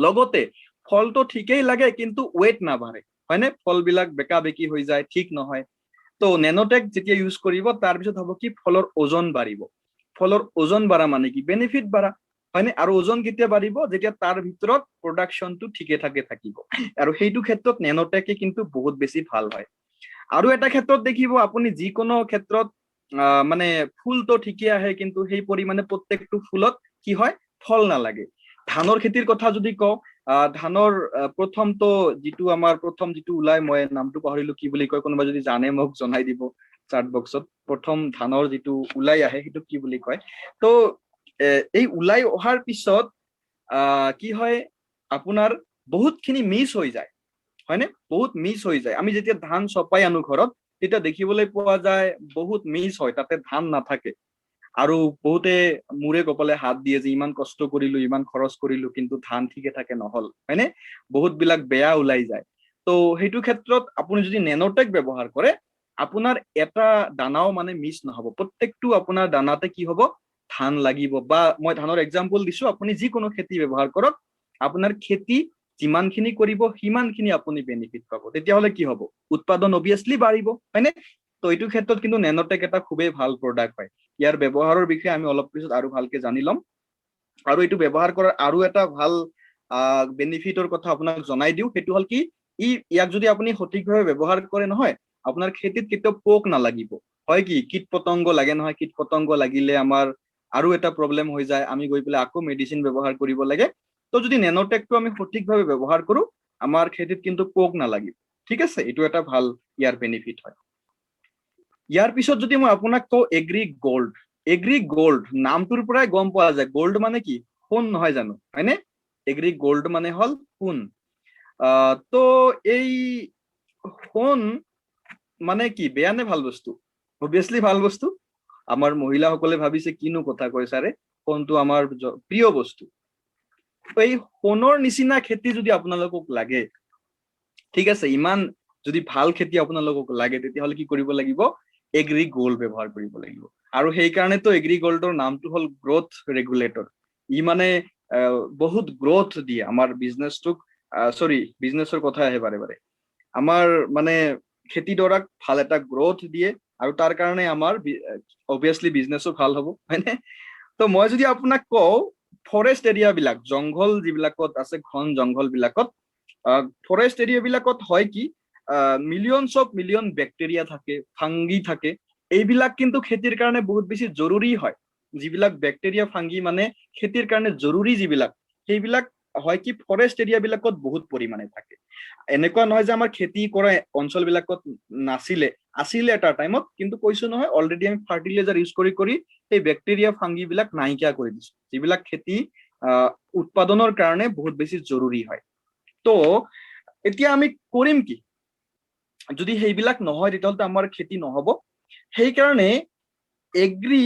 লগতে ফলটো ঠিকেই লাগে কিন্তু ৱেট নাবাঢ়ে, হয়নে? ফলবিলাক বেকা বেকি হৈ যায়, ঠিক নহয়। তো নেনোটেক যেতিয়া ইউজ কৰিব, তাৰপিছত হ'ব কি, ফলৰ ওজন বাঢ়িব। ফলৰ ওজন বাঢ়া মানে কি, বেনিফিট বাঢ়া, হয়নে? আৰু ওজন কেতিয়া বাঢ়িব, যেতিয়া তাৰ ভিতৰত প্ৰডাকশ্যনটো ঠিকে থাকিব। আৰু সেইটো ক্ষেত্ৰত নেনোটেকে কিন্তু বহুত বেছি ভাল হয়। আৰু এটা ক্ষেত্ৰত দেখিব আপুনি, যিকোনো ক্ষেত্ৰত মানে ফুলটো ঠিকে আহে কিন্তু সেই পৰিমাণে প্ৰত্যেকটো ফুলত কি হয়, ফল নালাগে। ধানৰ খেতিৰ কথা যদি কওঁ, ধানৰ প্ৰথমটো যিটো আমাৰ প্ৰথম যিটো ওলাই, মই নামটো পাহৰিলো কি বুলি কয়, কোনোবা যদি জানে মোক জনাই দিব চাৰ্ট বক্সত। প্ৰথম ধানৰ যিটো ওলাই আহে সেইটো কি বুলি কয়। তো এই ওলাই অহাৰ পিছত কি হয়, আপোনাৰ বহুতখিনি মিছ হৈ যায়, হয়নে? বহুত মিছ হৈ যায়। আমি যেতিয়া ধান চপাই আনো ঘৰত, তেতিয়া দেখিবলৈ পোৱা যায় বহুত মিছ হয়, তাতে ধান নাথাকে। আৰু বহুতে মূৰে কপালে হাত দিয়ে যে ইমান কষ্ট কৰিলো, ইমান খৰচ কৰিলো, কিন্তু ধান ঠিকে থাকে নহল, হয়নে? বহুত বিলাক বেয়া ওলাই যায়। তো সেইটো ক্ষেত্ৰত আপুনি যদি নেনোটেক ব্যৱহাৰ কৰে, আপোনাৰ এটা দানাও মানে মিছ নহব, প্ৰত্যেকটো আপোনাৰ দানাতে কি হ'ব, ধান লাগিব। বা মই ধানৰ এক্সাম্পল দিছো, আপুনি যিকোনো খেতি ব্যৱহাৰ কৰক, আপোনাৰ খেতি যিমানখিনি কৰিব সিমানখিনি আপুনি বেনিফিট পাব। তেতিয়াহ'লে কি হ'ব, উৎপাদন অবভিয়াছলি বাঢ়িব, হয়নে? তো এইটো ক্ষেত্ৰত কিন্তু নেনোটেক এটা খুবেই ভাল প্ৰডাক্ট হয়। ইয়াৰ ব্যৱহাৰৰ বিষয়ে আমি অলপ পিছত আৰু ভালকে জানি ল'ম। আৰু এইটো ব্যৱহাৰ কৰাৰ আৰু এটা ভাল বেনিফিটৰ কথা আপোনাক জনাই দিওঁ, সেইটো হ'ল কি, ইয়াক যদি আপুনি সঠিকভাৱে ব্যৱহাৰ কৰে নহয়, আপোনাৰ খেতিত কেতিয়াও পোক নালাগিব। হয় কি, কীট পতংগ লাগে নহয়, কীট পতংগ লাগিলে আমাৰ আৰু এটা প্ৰব্লেম হৈ যায়, আমি গৈ পেলাই আকৌ মেডিচিন ব্যৱহাৰ কৰিব লাগে। তো যদি নেনোটেকটো আমি সঠিকভাৱে ব্যৱহাৰ কৰো, আমাৰ খেতিত কিন্তু পোক নালাগিব। ঠিক আছে, এইটো এটা ভাল ইয়াৰ বেনিফিট হয়। ইয়াৰ পিছত যদি মই আপোনাক কওঁ এগ্ৰি গোল্ড, এগ্ৰি গোল্ড নামটোৰ পৰাই গম পোৱা যায়, গোল্ড মানে কি, সোণ নহয় জানো, হয়নে? এগ্ৰি গোল্ড মানে হ'ল সোণ। তো এই সোণ মানে কি, বেয়া নে ভাল বস্তু? অবভিয়াছলি ভাল বস্তু। আমাৰ মহিলাসকলে ভাবিছে কিনো কথা কৈ ছাৰে, সোণটো আমাৰ প্ৰিয় বস্তু। এই সোণৰ নিচিনা খেতি যদি আপোনালোকক লাগে, ঠিক আছে, ইমান যদি ভাল খেতি আপোনালোকক লাগে, তেতিয়াহ'লে কি কৰিব লাগিব, এগ্ৰি গোল্ড ব্যৱহাৰ কৰিব লাগিব। আৰু সেইকাৰণেতো এগ্ৰি গোল্ডৰ নামটো হ'ল গ্ৰোথ ৰেগুলেটৰ। ই মানে বহুত গ্ৰোথ দিয়ে আমাৰ বিজনেছটোক, বিজনেছৰ কথা আহে বাৰে বাৰে, আমাৰ মানে খেতিডৰাক ভাল এটা গ্ৰোথ দিয়ে, আৰু তাৰ কাৰণে আমাৰ অবভিয়াছলি বিজনেছো ভাল হ'ব, হয়নে? তো মই যদি আপোনাক কওঁ, ফৰেষ্ট এৰিয়া বিলাক, জংঘল যিবিলাকত আছে, ঘন জংঘল বিলাকত, ফৰেষ্ট এৰিয়া বিলাকত হয় কি, মিলিয়নছ অফ মিলিয়ন বেক্টেৰিয়া থাকে, ফাংগি থাকে। এইবিলাক কিন্তু খেতিৰ কাৰণে বহুত বেছি জৰুৰী হয়। যিবিলাক বেক্টেৰিয়া, ফাংগি মানে খেতিৰ কাৰণে জৰুৰী যিবিলাক, সেইবিলাক হয় কি ফৰেষ্ট এৰিয়া বিলাকত বহুত পৰিমাণে থাকে। এনেকুৱা নহয় যে আমাৰ খেতি কৰা অঞ্চল বিলাকত নাছিলে, আছিলে এটা টাইমত, কিন্তু কৈছো নহয় অলৰেডি আমি ফাৰ্টিলাইজাৰ ইউজ কৰি কৰি সেই বেক্টেৰিয়া, ফাংগি বিলাক নাইকিয়া কৰি দিছো, যিবিলাক খেতি উৎপাদনৰ কাৰণে বহুত বেছি জৰুৰী হয়। তো এতিয়া আমি কৰিম কি, যদি সেইবিলাক নহয় তেতিয়াহ'লে আমাৰ খেতি নহব। সেইকাৰণে এগ্ৰি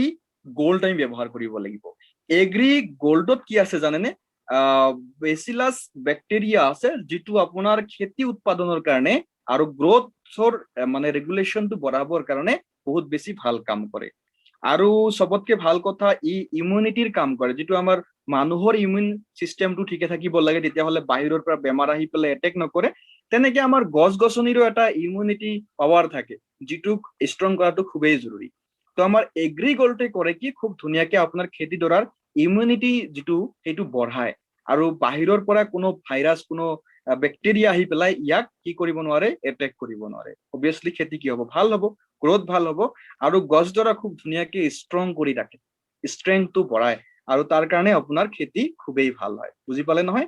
গোল্ড আমি ব্যৱহাৰ কৰিব লাগিব। এগ্ৰি গোল্ডত কি আছে জানেনে, বেচিলাছ বেক্টেৰিয়া আছে, যিটো আপোনাৰ খেতি উৎপাদনৰ কাৰণে আৰু গ্ৰোথৰ মানে ৰেগুলেশ্যনটো বঢ়াবৰ কাৰণে বহুত বেছি ভাল কাম কৰে। আৰু চবতকে ভাল কথা, ই ইমিউনিটিৰ কাম কৰে, যিটো আমাৰ মানুহৰ ইমিউন চিষ্টেমটো ঠিকে থাকিব লাগে, তেতিয়াহ'লে বাহিৰৰ পৰা বেমাৰ আহি পেলাই এটেক নকৰে। তেনেকে আমাৰ গছ গছনিৰো এটা ইমিউনিটি পাৱাৰ থাকে, যিটোক ষ্ট্ৰং কৰাটো খুবেই জৰুৰী। তো আমাৰ এগ্ৰি গোল্ডে কৰে কি, খুব ধুনীয়াকে আপোনাৰ খেতিডৰাৰ ইমিউনিটি যিটো সেইটো বঢ়ায়, আৰু বাহিৰৰ পৰা কোনো ভাইৰাছ, কোনো বেক্টেৰিয়া আহি পেলাই ইয়াক কি কৰিব নোৱাৰে, এটেক কৰিব নোৱাৰে। অবভিয়াছলি খেতি কি হ'ব, ভাল হ'ব, গ্ৰোথ ভাল হ'ব, আৰু গছডৰা খুব ধুনীয়াকে ষ্ট্ৰং কৰি ৰাখে, ষ্ট্ৰেংথটো বঢ়ায়, আৰু তাৰ কাৰণে আপোনাৰ খেতি খুবেই ভাল হয়। বুজি পালে নহয়?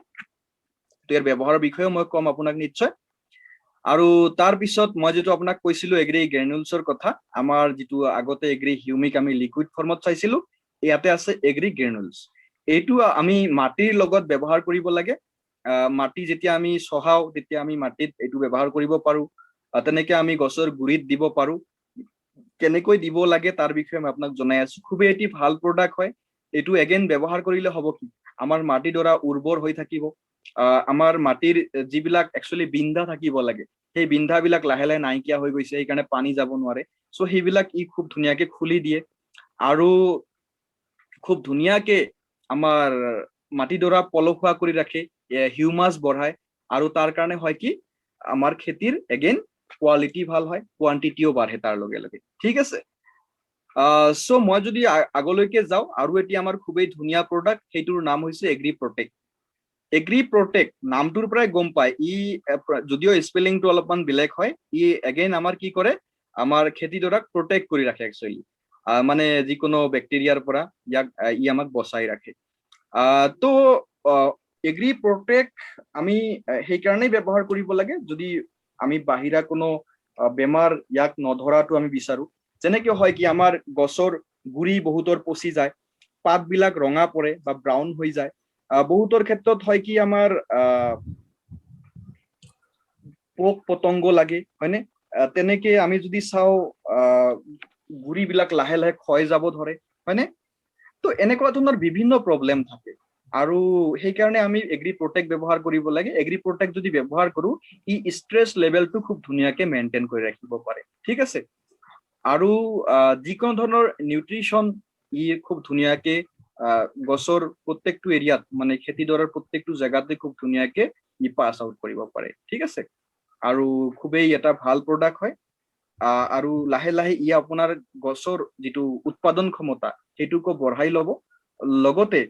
তো ইয়াৰ ব্যৱহাৰৰ বিষয়েও মই কম আপোনাক নিশ্চয়। আৰু তাৰ পিছত মই যেটো আপোনাক কৈছিলো এগ্ৰি গ্ৰেনুলছৰ কথা, আমাৰ যেটো আগতে এগ্ৰি হিউমিক আমি লিকুইড ফৰ্মত চাইছিলো, ইয়াতে আছে এগ্ৰি গ্ৰেনুলছ। এইটো আমি মাটিৰ লগত ব্যৱহাৰ কৰিব লাগে। মাটি যেতিয়া আমি চহাও তেতিয়া আমি মাটিত এইটো ব্যৱহাৰ কৰিব পাৰো। তেনেকে আমি গছৰ গুৰিত দিব পাৰো। কেনেকৈ দিব লাগে তাৰ বিষয়ে মই আপোনাক জনাই আছো। খুবেই এটি ভাল প্ৰডাক্ট হয়। এইটো এগেইন ব্যৱহাৰ কৰিলে হ'ব কি, আমাৰ মাটিডৰা উৰ্বৰ হৈ থাকিব। আমাৰ মাটিৰ যিবিলাক একচুৱেলি বিন্ধা থাকিব লাগে, সেই বিন্ধাবিলাক লাহে লাহে নাইকিয়া হৈ গৈছে, সেইকাৰণে পানী যাব নোৱাৰে। চ' সেইবিলাক ই খুব ধুনীয়াকে খুলি দিয়ে আৰু খুব ধুনীয়াকে আমাৰ মাটিডৰা পলসুৱা কৰি ৰাখে, হিউমাছ বঢ়ায়। আৰু তাৰ কাৰণে হয় কি, আমাৰ খেতিৰ এগেইন কোৱালিটি ভাল হয়, কোৱান্টিটিও বাঢ়ে তাৰ লগে লগে। ঠিক আছে। চ' মই যদি আগলৈকে যাওঁ, আৰু এটি আমাৰ খুবেই ধুনীয়া প্ৰডাক্ট, সেইটোৰ নাম হৈছে এগ্ৰি প্ৰটেক্ট। এগ্ৰি প্ৰটেক্ট নামটোৰ পৰাই গম পায়, ই যদিও স্পেলিংটো অলপমান বেলেগ হয়, ই এগেইন আমাৰ কি কৰে, আমাৰ খেতিডৰাক প্ৰটেক্ট কৰি ৰাখে একচুৱেলি। মানে যিকোনো বেক্টেৰিয়াৰ পৰা ই আমাক বচাই ৰাখে। তো এগ্ৰি প্ৰটেক্ট আমি সেইকাৰণেই ব্যৱহাৰ কৰিব লাগে যদি আমি বাহিৰা কোনো বেমাৰ ইয়াক নধৰাটো আমি বিচাৰো। যেনেকে হয় কি, আমাৰ গছৰ গুৰি বহুতৰ পচি যায়, পাতবিলাক ৰঙা পৰে বা ব্ৰাউন হৈ যায়। বহুতৰ ক্ষেত্ৰত হয় কি, আমাৰ পোক পতংগ লাগে, হয়নে? তেনেকে আমি যদি চাওঁ, গুৰিবিলাক লাহে লাহে ক্ষয় যাব ধৰে, হয়নে? তো এনেকুৱা ধৰণৰ বিভিন্ন প্ৰব্লেম থাকে। আৰু সেইকাৰণে আমি এগ্ৰি প্ৰটেক্ট ব্যৱহাৰ কৰিব লাগে। এগ্ৰি প্ৰটেক্ট যদি ব্যৱহাৰ কৰো, ই ষ্ট্ৰেছ লেভেলটো খুব ধুনীয়াকে মেইনটেইন কৰি ৰাখিব পাৰে। ঠিক আছে। আৰু যিকোনো ধৰণৰ নিউট্ৰিশ্যন ই খুব ধুনীয়াকে গছৰ প্ৰত্যেকটো এৰিয়াত, মানে খেতিডৰাৰ প্ৰত্যেকটো জেগাতে খুব ধুনীয়াকে ই পাছ আউট কৰিব পাৰে। ঠিক আছে। আৰু খুবেই এটা ভাল প্ৰডাক্ট হয়। আৰু লাহে লাহে ই আপোনাৰ গছৰ যিটো উৎপাদন ক্ষমতা সেইটোকো বঢ়াই ল'ব। লগতে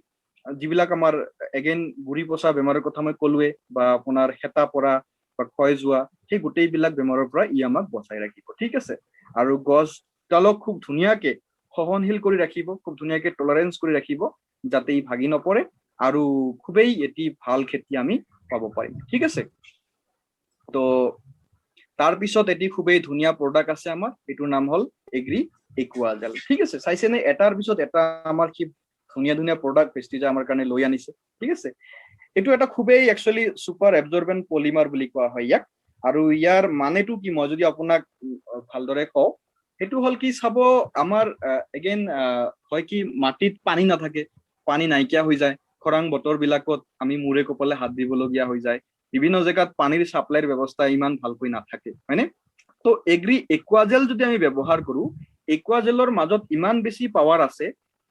যিবিলাক আমাৰ এগেইন গুৰি পচা বেমাৰৰ কথা মই ক'লোৱে, বা আপোনাৰ হেতা পৰা বা ক্ষয় যোৱা, সেই গোটেইবিলাক বেমাৰৰ পৰা ই আমাক বচাই ৰাখিব। ঠিক আছে। আৰু গছডালক খুব ধুনীয়াকে সহনশীল কৰি ৰাখিব, খুব ধুনীয়াকে টলাৰেঞ্চ কৰি ৰাখিব, যাতে ই ভাগি নপৰে আৰু খুবেই এটি ভাল খেতি আমি পাব পাৰিম। ঠিক আছে। তো তাৰ পিছত এটি খুবেই ধুনীয়া প্ৰডাক্ট আছে আমাৰ, এইটোৰ নাম হ'ল এগ্ৰি একুৱাজেল। ঠিক আছে। চাইছেনে, এটাৰ পিছত এটা আমাৰ কি ধুনীয়া ধুনীয়া প্ৰডাক্ট প্ৰেষ্টিজে আমাৰ কাৰণে লৈ আনিছে। ঠিক আছে। এইটো এটা খুবেই একচুৱেলি ছুপাৰ এবজৰ্বেণ্ট পলিমাৰ বুলি কোৱা হয় ইয়াক। আৰু ইয়াৰ মানেটো কি, মই যদি আপোনাক ভালদৰে কওঁ, সেইটো হ'ল কি, চাব আমাৰ এগেইন হয় কি, মাটিত পানী নাথাকে, পানী নাইকিয়া হৈ যায়। খৰাং বতৰ বিলাকত আমি মূৰে কপালে হাত দিবলগীয়া হৈ যায়। বিভিন্ন জেগাত পানীৰ চাপ্লাইৰ ব্যৱস্থা ইমান ভালকৈ নাথাকে, হয়নে? তো এগ্ৰি একুৱাজেল যদি আমি ব্যৱহাৰ কৰো, একুৱাজেলৰ মাজত ইমান বেছি পাৱাৰ আছে,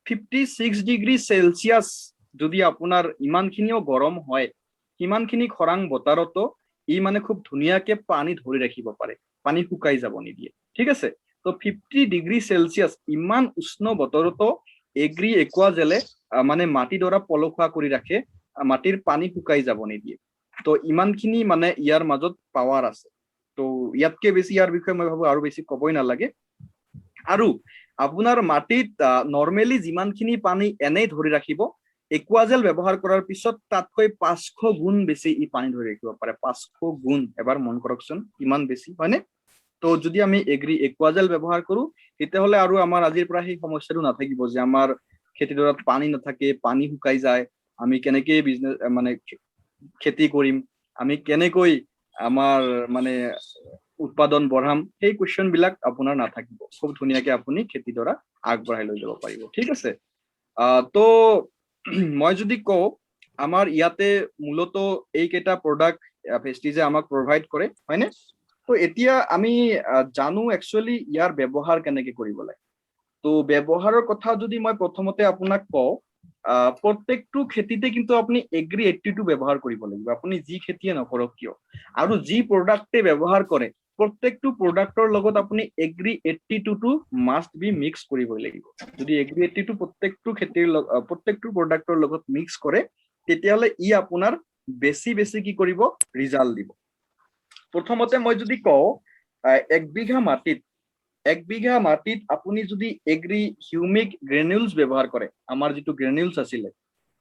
56 ডিগ্ৰী চেলচিয়াছ যদি আপোনাৰ ইমানখিনিও গৰম হয়, সিমানখিনি খৰাং বতৰতো ই মানে খুব ধুনীয়াকে পানী ধৰি ৰাখিব পাৰে, পানী শুকাই যাব নিদিয়ে। ঠিক আছে। তো 50 ডিগ্ৰী চেলচিয়াছ ইমান উষ্ণ বতৰতো এগ্ৰি একুৱাজেলে মানে মাটিডৰা পলসুৱা কৰি ৰাখে, মাটিৰ পানী শুকাই যাব নিদিয়ে। তো ইমানখিনি মানে ইয়াৰ মাজত পাৱাৰ আছে। তো ইয়াতকে বেছি ইয়াৰ বিষয়ে মই ভাবো আৰু বেছি ক'বই নালাগে। আৰু আপোনাৰ মাটিত নৰ্মেলি যিমানখিনি পানী এনেই ধৰি ৰাখিব, একুৱাজেল ব্যৱহাৰ কৰাৰ পিছত তাতকৈ 500 গুণ বেছি ই পানী ধৰি ৰাখিব পাৰে। 500 গুণ, এবাৰ মন কৰকচোন, ইমান বেছি, হয়নে? তো যদি আমি এগ্ৰি একুৱাজেল ব্যৱহাৰ কৰো, তেতিয়াহ'লে আৰু আমাৰ আজিৰ পৰা সেই সমস্যাটো নাথাকিব যে আমাৰ খেতিডৰাত পানী নাথাকে, পানী শুকাই যায়, আমি কেনেকৈ বিজনেছ মানে খেতি কৰিম, আমি কেনেকৈ আমাৰ মানে উৎপাদন বঢ়াম, সেই কুৱেশ্যন বিলাক আপোনাৰ নাথাকিব। খুব ধুনীয়াকে আপুনি খেতিডৰা আগবঢ়াই লৈ যাব পাৰিব। ঠিক আছে। তো মই যদি কওঁ, আমাৰ ইয়াতে মূলত এইকেইটা প্ৰডাক্ট ভেষ্টিজে আমাক প্ৰভাইড কৰে, হয়নে? তো এতিয়া আমি জানো একচুৱেলি ইয়াৰ ব্যৱহাৰ কেনেকে কৰিব লাগে। তো ব্যৱহাৰৰ কথা যদি মই প্ৰথমতে আপোনাক কওঁ, প্ৰত্যেকটো খেতিতে কিন্তু আপুনি এগ্ৰি 82 ব্যৱহাৰ কৰিব লাগিব, আপুনি যি খেতিয়ে নকৰক কিয়। আৰু যি প্ৰডাক্টে ব্যৱহাৰ কৰে, প্ৰত্যেকটো প্ৰডাক্টৰ লগত আপুনি এগ্ৰি 82টো মাষ্ট বি মিক্স কৰিবই লাগিব। যদি এগ্ৰি 82 প্ৰত্যেকটো খেতিৰ প্ৰত্যেকটো প্ৰডাক্টৰ লগত মিক্স কৰে, তেতিয়াহ'লে ই আপোনাৰ বেছি বেছি কি কৰিব, ৰিজাল্ট দিব। প্ৰথমতে মই যদি কওঁ, 1 বিঘা মাটিত আপুনি যদি এগ্ৰি হিউমিক গ্ৰেনুলছ ব্যৱহাৰ কৰে, আমাৰ যিটো গ্ৰেনুলছ আছিলে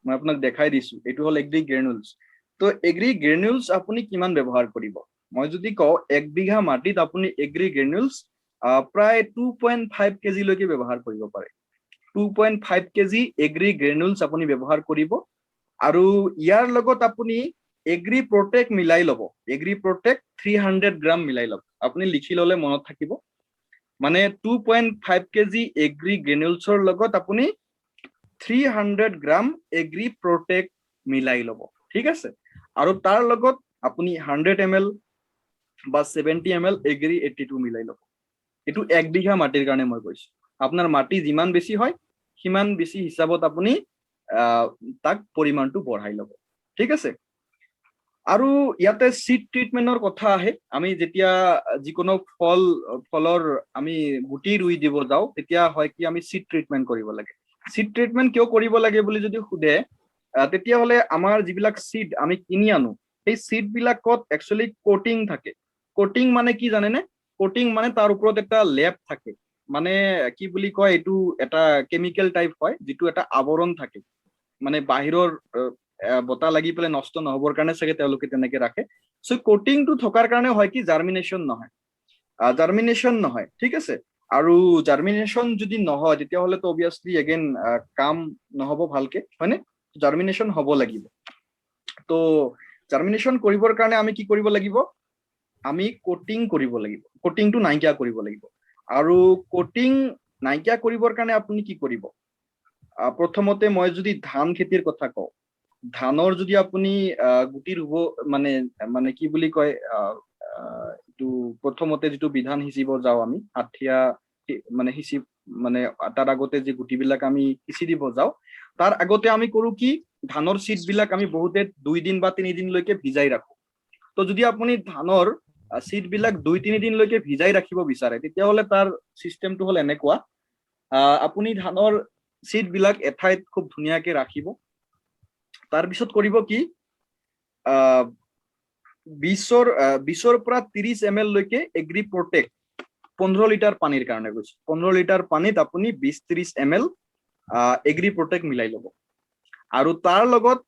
মই আপোনাক দেখাই দিছো, এইটো হ'ল এগ্ৰি গ্ৰেনুলছ। তো এগ্ৰি গ্ৰেনুলছ আপুনি কিমান ব্যৱহাৰ কৰিব মই যদি কওঁ 1 বিঘা মাটিত আপুনি এগ্ৰি গ্ৰেনুলছ প্ৰায় 2.5 কেজি লৈকে ব্যৱহাৰ কৰিব পাৰে 2.5 কেজি এগ্ৰি গ্ৰেনুলছ আপুনি ব্যৱহাৰ কৰিব আৰু ইয়াৰ লগত আপুনি এগ্ৰি প্ৰটেক্ট মিলাই ল'ব এগ্ৰি প্ৰটেক্ট 300 গ্ৰাম মিলাই ল'ব আপুনি লিখি ল'লে মনত থাকিব মানে 2.5 কেজি এগ্ৰি গ্ৰেনুলছৰ লগত আপুনি 300 গ্ৰাম এগ্ৰি প্ৰটেক্ট মিলাই ল'ব ঠিক আছে আৰু তাৰ লগত আপুনি 100 ml বা 70 ml এগ্ৰি 82 মিলাই ল'ব এটো 1 বিঘা মাটিৰ কাৰণে মই কৈছো আপোনাৰ মাটি যিমান বেছি হয় সিমান বেছি হিচাপত আপুনি তাক পৰিমাণটো বঢ়াই ল'ব ঠিক আছে আৰু ইয়াতে সিড ট্ৰিটমেন্টৰ কথা আহে আমি যেতিয়া যিকোনো ফলৰ আমি গুটি ৰুই দিব যাও তেতিয়া হয় কি আমি সিড ট্ৰিটমেন্ট কৰিব লাগে সিড ট্ৰিটমেন্ট কিয় কৰিব লাগে বুলি যদি খুদে তেতিয়া হলে আমাৰ যিবিলাক সিড আমি কিনি আনো এই সিড বিলাকত একচুয়ালি কোটিং থাকে কোটিং মানে কি জানেনে কোটিং মানে তাৰ ওপৰত এটা লেপ থাকে মানে কি বুলি কয় এটো এটা কেমিক্যাল টাইপ হয় যেটো এটা আৱৰণ থাকে মানে বাহিৰৰ বতা লাগি পেলে নষ্ট নহবৰ কাৰণে সকে তেওঁলোকে তেনেকে ৰাখে সো কোটিং টু থকাৰ কাৰণে হয় কি জাৰ্মিনেশন নহয় ঠিক আছে আৰু জার্মিনেশন যদি নহয় তেতিয়া হলে তো অবিয়াসলি এগেইন কাম নহব ভালকে হয়নে জার্মিনেশন হ'ব লাগিব তো জার্মিনেশন কৰিবৰ কাৰণে আমি কি কৰিব লাগিব আমি কোটিং কৰিব লাগিব কোটিংটো নাইকিয়া কৰিব লাগিব আৰু কোটিং নাইকিয়া কৰিবৰ কাৰণে আপুনি কি কৰিব প্ৰথমতে মই যদি ধান খেতিৰ কথা কওঁ ধানৰ যদি আপুনি গুটি ৰুব মানে কি বুলি কয় এটো প্ৰথমতে যেটো বিধান হিচিব যাও আমি আঠিয়া মানে হিচি মানে তাৰ আগতে যে গুটি বিলাক আমি হিচি দিব যাও তাৰ আগতে আমি কৰো কি ধানৰ সিড বিলাক আমি বহুতে 2 দিন বা 3 দিন লৈকে ভিজাই ৰাখো তো যদি আপুনি ধানৰ সিড বিলাক 2-3 দিন লৈকে ভিজাই ৰাখিব বিচাৰে তেতিয়া হলে তাৰ সিস্টেমটো হল এনেকুৱা আপুনি ধানৰ সিড বিলাক এঠাইত খুব ধুনিয়াকে ৰাখিব তাৰ পিছত কৰিব কি 20 পৰা 30 ml লৈকে এগ্ৰি প্ৰটেক্ট 15 লিটাৰ পানীৰ কাৰণে কৈছো 15 লিটাৰ পানীত আপুনি 20-30 ml এগ্ৰি প্ৰটেক্ট মিলাই ল'ব আৰু তাৰ লগত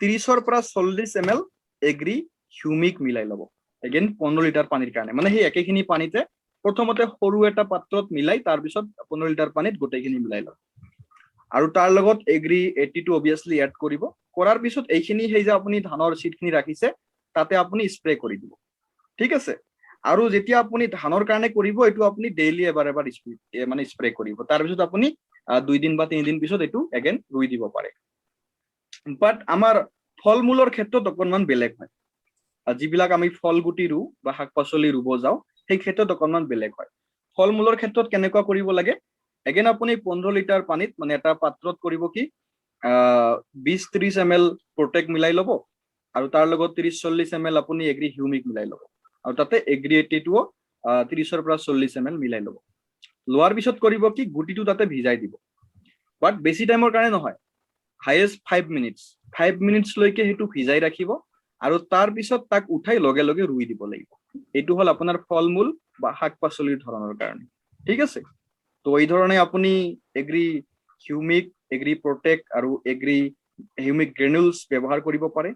30 পৰা 40 ml এগ্ৰি হিউমিক মিলাই ল'ব এগেইন 15 লিটাৰ পানীৰ কাৰণে মানে সেই একেখিনি পানীতে প্ৰথমতে সৰু এটা পাত্ৰত মিলাই তাৰ পিছত 15 লিটাৰ পানীত গোটেইখিনি মিলাই ল'ব আৰু তাৰ লগত এগ্ৰি 82 অবিয়াসলি এড কৰিব কৰাৰ পিছত এইখিনি হেই যে আপুনি ধানৰ সিডখিনি ৰাখিছে তাতে আপুনি স্প্ৰে কৰি দিব ঠিক আছে আৰু যেতিয়া আপুনি ধানৰ কাৰণে কৰিব এটো আপুনি ডেইলি এবাৰ মানে স্প্ৰে কৰিব তাৰ পিছত আপুনি 2 দিন বা 3 দিন পিছত এটো এগেইন ৰুই দিব পাৰে বাট আমাৰ ফলমূলৰ ক্ষেত্ৰত অকনমান বেলেগ হয় যিবিলাক আমি ফল গুটি ৰু বা শাক-পাচলি ৰুব যাও সেই ক্ষেত্ৰত অকনমান বেলেগ হয় ফলমূলৰ ক্ষেত্ৰত কেনেকুৱা কৰিব লাগে এগেইন আপুনি 15 লিটাৰ পানীত মানে এটা পাত্ৰত কৰিব কি 20-30 ml প্ৰটেক্ট মিলাই ল'ব আৰু তাৰ লগত 30-40 ml আপুনি এগ্ৰি হিউমিক মিলাই ল'ব আৰু তাতে এগ্ৰি 82 30 পৰা 40 ml মিলাই ল'ব লোৱাৰ পিছত কৰিব কি গুটিটো তাতে ভিজাই দিব বাট বেছি টাইমৰ কাৰণে নহয় হাইয়েষ্ট 5 মিনিটস লৈকে হেতু ভিজাই ৰাখিব আৰু তাৰ পিছত তাক উঠাই লগে লগে ৰুই দিব লাগিব এটো হল আপোনাৰ ফলমূল বা শাক-পাচলিৰ ধৰণৰ কাৰণে ঠিক আছে তো এই ধৰণে আপুনি এগ্ৰি হিউমিক এগ্ৰি প্ৰটেক্ট আৰু এগ্ৰি হিউমিক গ্ৰেনুলছ ব্যৱহাৰ কৰিব পাৰে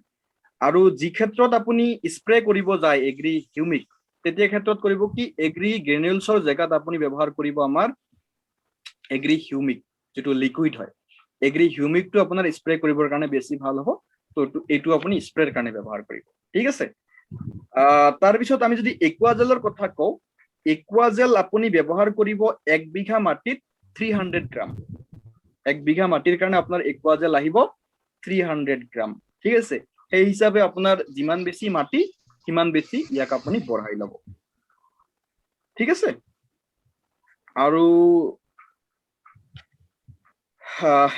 আৰু যি ক্ষেত্ৰত আপুনি স্প্ৰে কৰিব যায় এগ্ৰি হিউমিক তেতিয়া ক্ষেত্ৰত কৰিব কি এগ্ৰি গ্ৰেনুলছৰ জায়গাত আপুনি ব্যৱহাৰ কৰিব আমাৰ এগ্ৰি হিউমিক যেটো লিকুইড হয় এগ্ৰি হিউমিকটো আপোনাৰ স্প্ৰে কৰিবৰ কাৰণে বেছি ভাল হ'ব তো এটো আপুনি স্প্ৰেৰ কাৰণে ব্যৱহাৰ কৰিব ঠিক আছে তাৰ পিছত আমি যদি একুৱাজেলৰ কথা কওঁ একুৱাজেল আপুনি ব্যৱহাৰ কৰিব 1 বিঘা মাটিত 300 গ্ৰাম 1 বিঘা মাটিৰ কাৰণে আপোনাৰ একুৱাজেল আহিব 300 গ্ৰাম ঠিক আছে সেই হিচাপে আপোনাৰ যিমান বেছি মাটি সিমান বেছি ইয়াক আপুনি বঢ়াই ল'ব ঠিক আছে আৰু